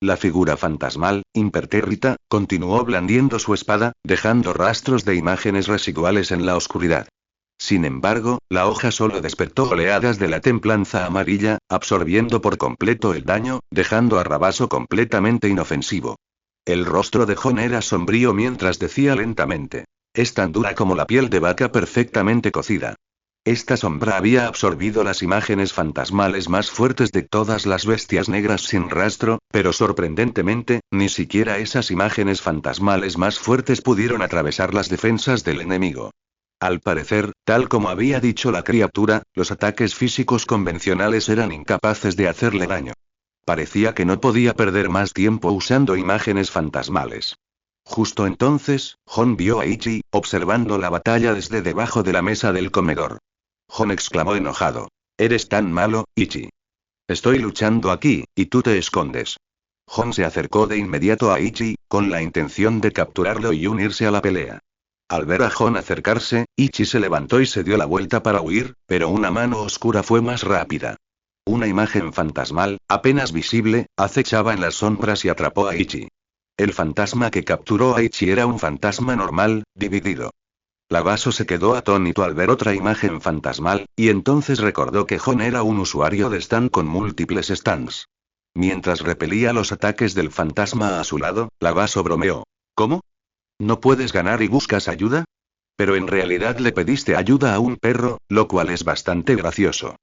La figura fantasmal, impertérrita, continuó blandiendo su espada, dejando rastros de imágenes residuales en la oscuridad. Sin embargo, la hoja solo despertó oleadas de la templanza amarilla, absorbiendo por completo el daño, dejando a Rabaso completamente inofensivo. El rostro de Jon era sombrío mientras decía lentamente: es tan dura como la piel de vaca perfectamente cocida. Esta sombra había absorbido las imágenes fantasmales más fuertes de todas las bestias negras sin rastro, pero sorprendentemente, ni siquiera esas imágenes fantasmales más fuertes pudieron atravesar las defensas del enemigo. Al parecer, tal como había dicho la criatura, los ataques físicos convencionales eran incapaces de hacerle daño. Parecía que no podía perder más tiempo usando imágenes fantasmales. Justo entonces, Jon vio a Ichi, observando la batalla desde debajo de la mesa del comedor. Jon exclamó enojado: eres tan malo, Ichi. Estoy luchando aquí, y tú te escondes. Jon se acercó de inmediato a Ichi, con la intención de capturarlo y unirse a la pelea. Al ver a Jon acercarse, Ichi se levantó y se dio la vuelta para huir, pero una mano oscura fue más rápida. Una imagen fantasmal, apenas visible, acechaba en las sombras y atrapó a Ichi. El fantasma que capturó a Ichi era un fantasma normal, dividido. Rabaso se quedó atónito al ver otra imagen fantasmal, y entonces recordó que Jon era un usuario de stand con múltiples stands. Mientras repelía los ataques del fantasma a su lado, Rabaso bromeó: ¿cómo? ¿No puedes ganar y buscas ayuda? Pero en realidad le pediste ayuda a un perro, lo cual es bastante gracioso.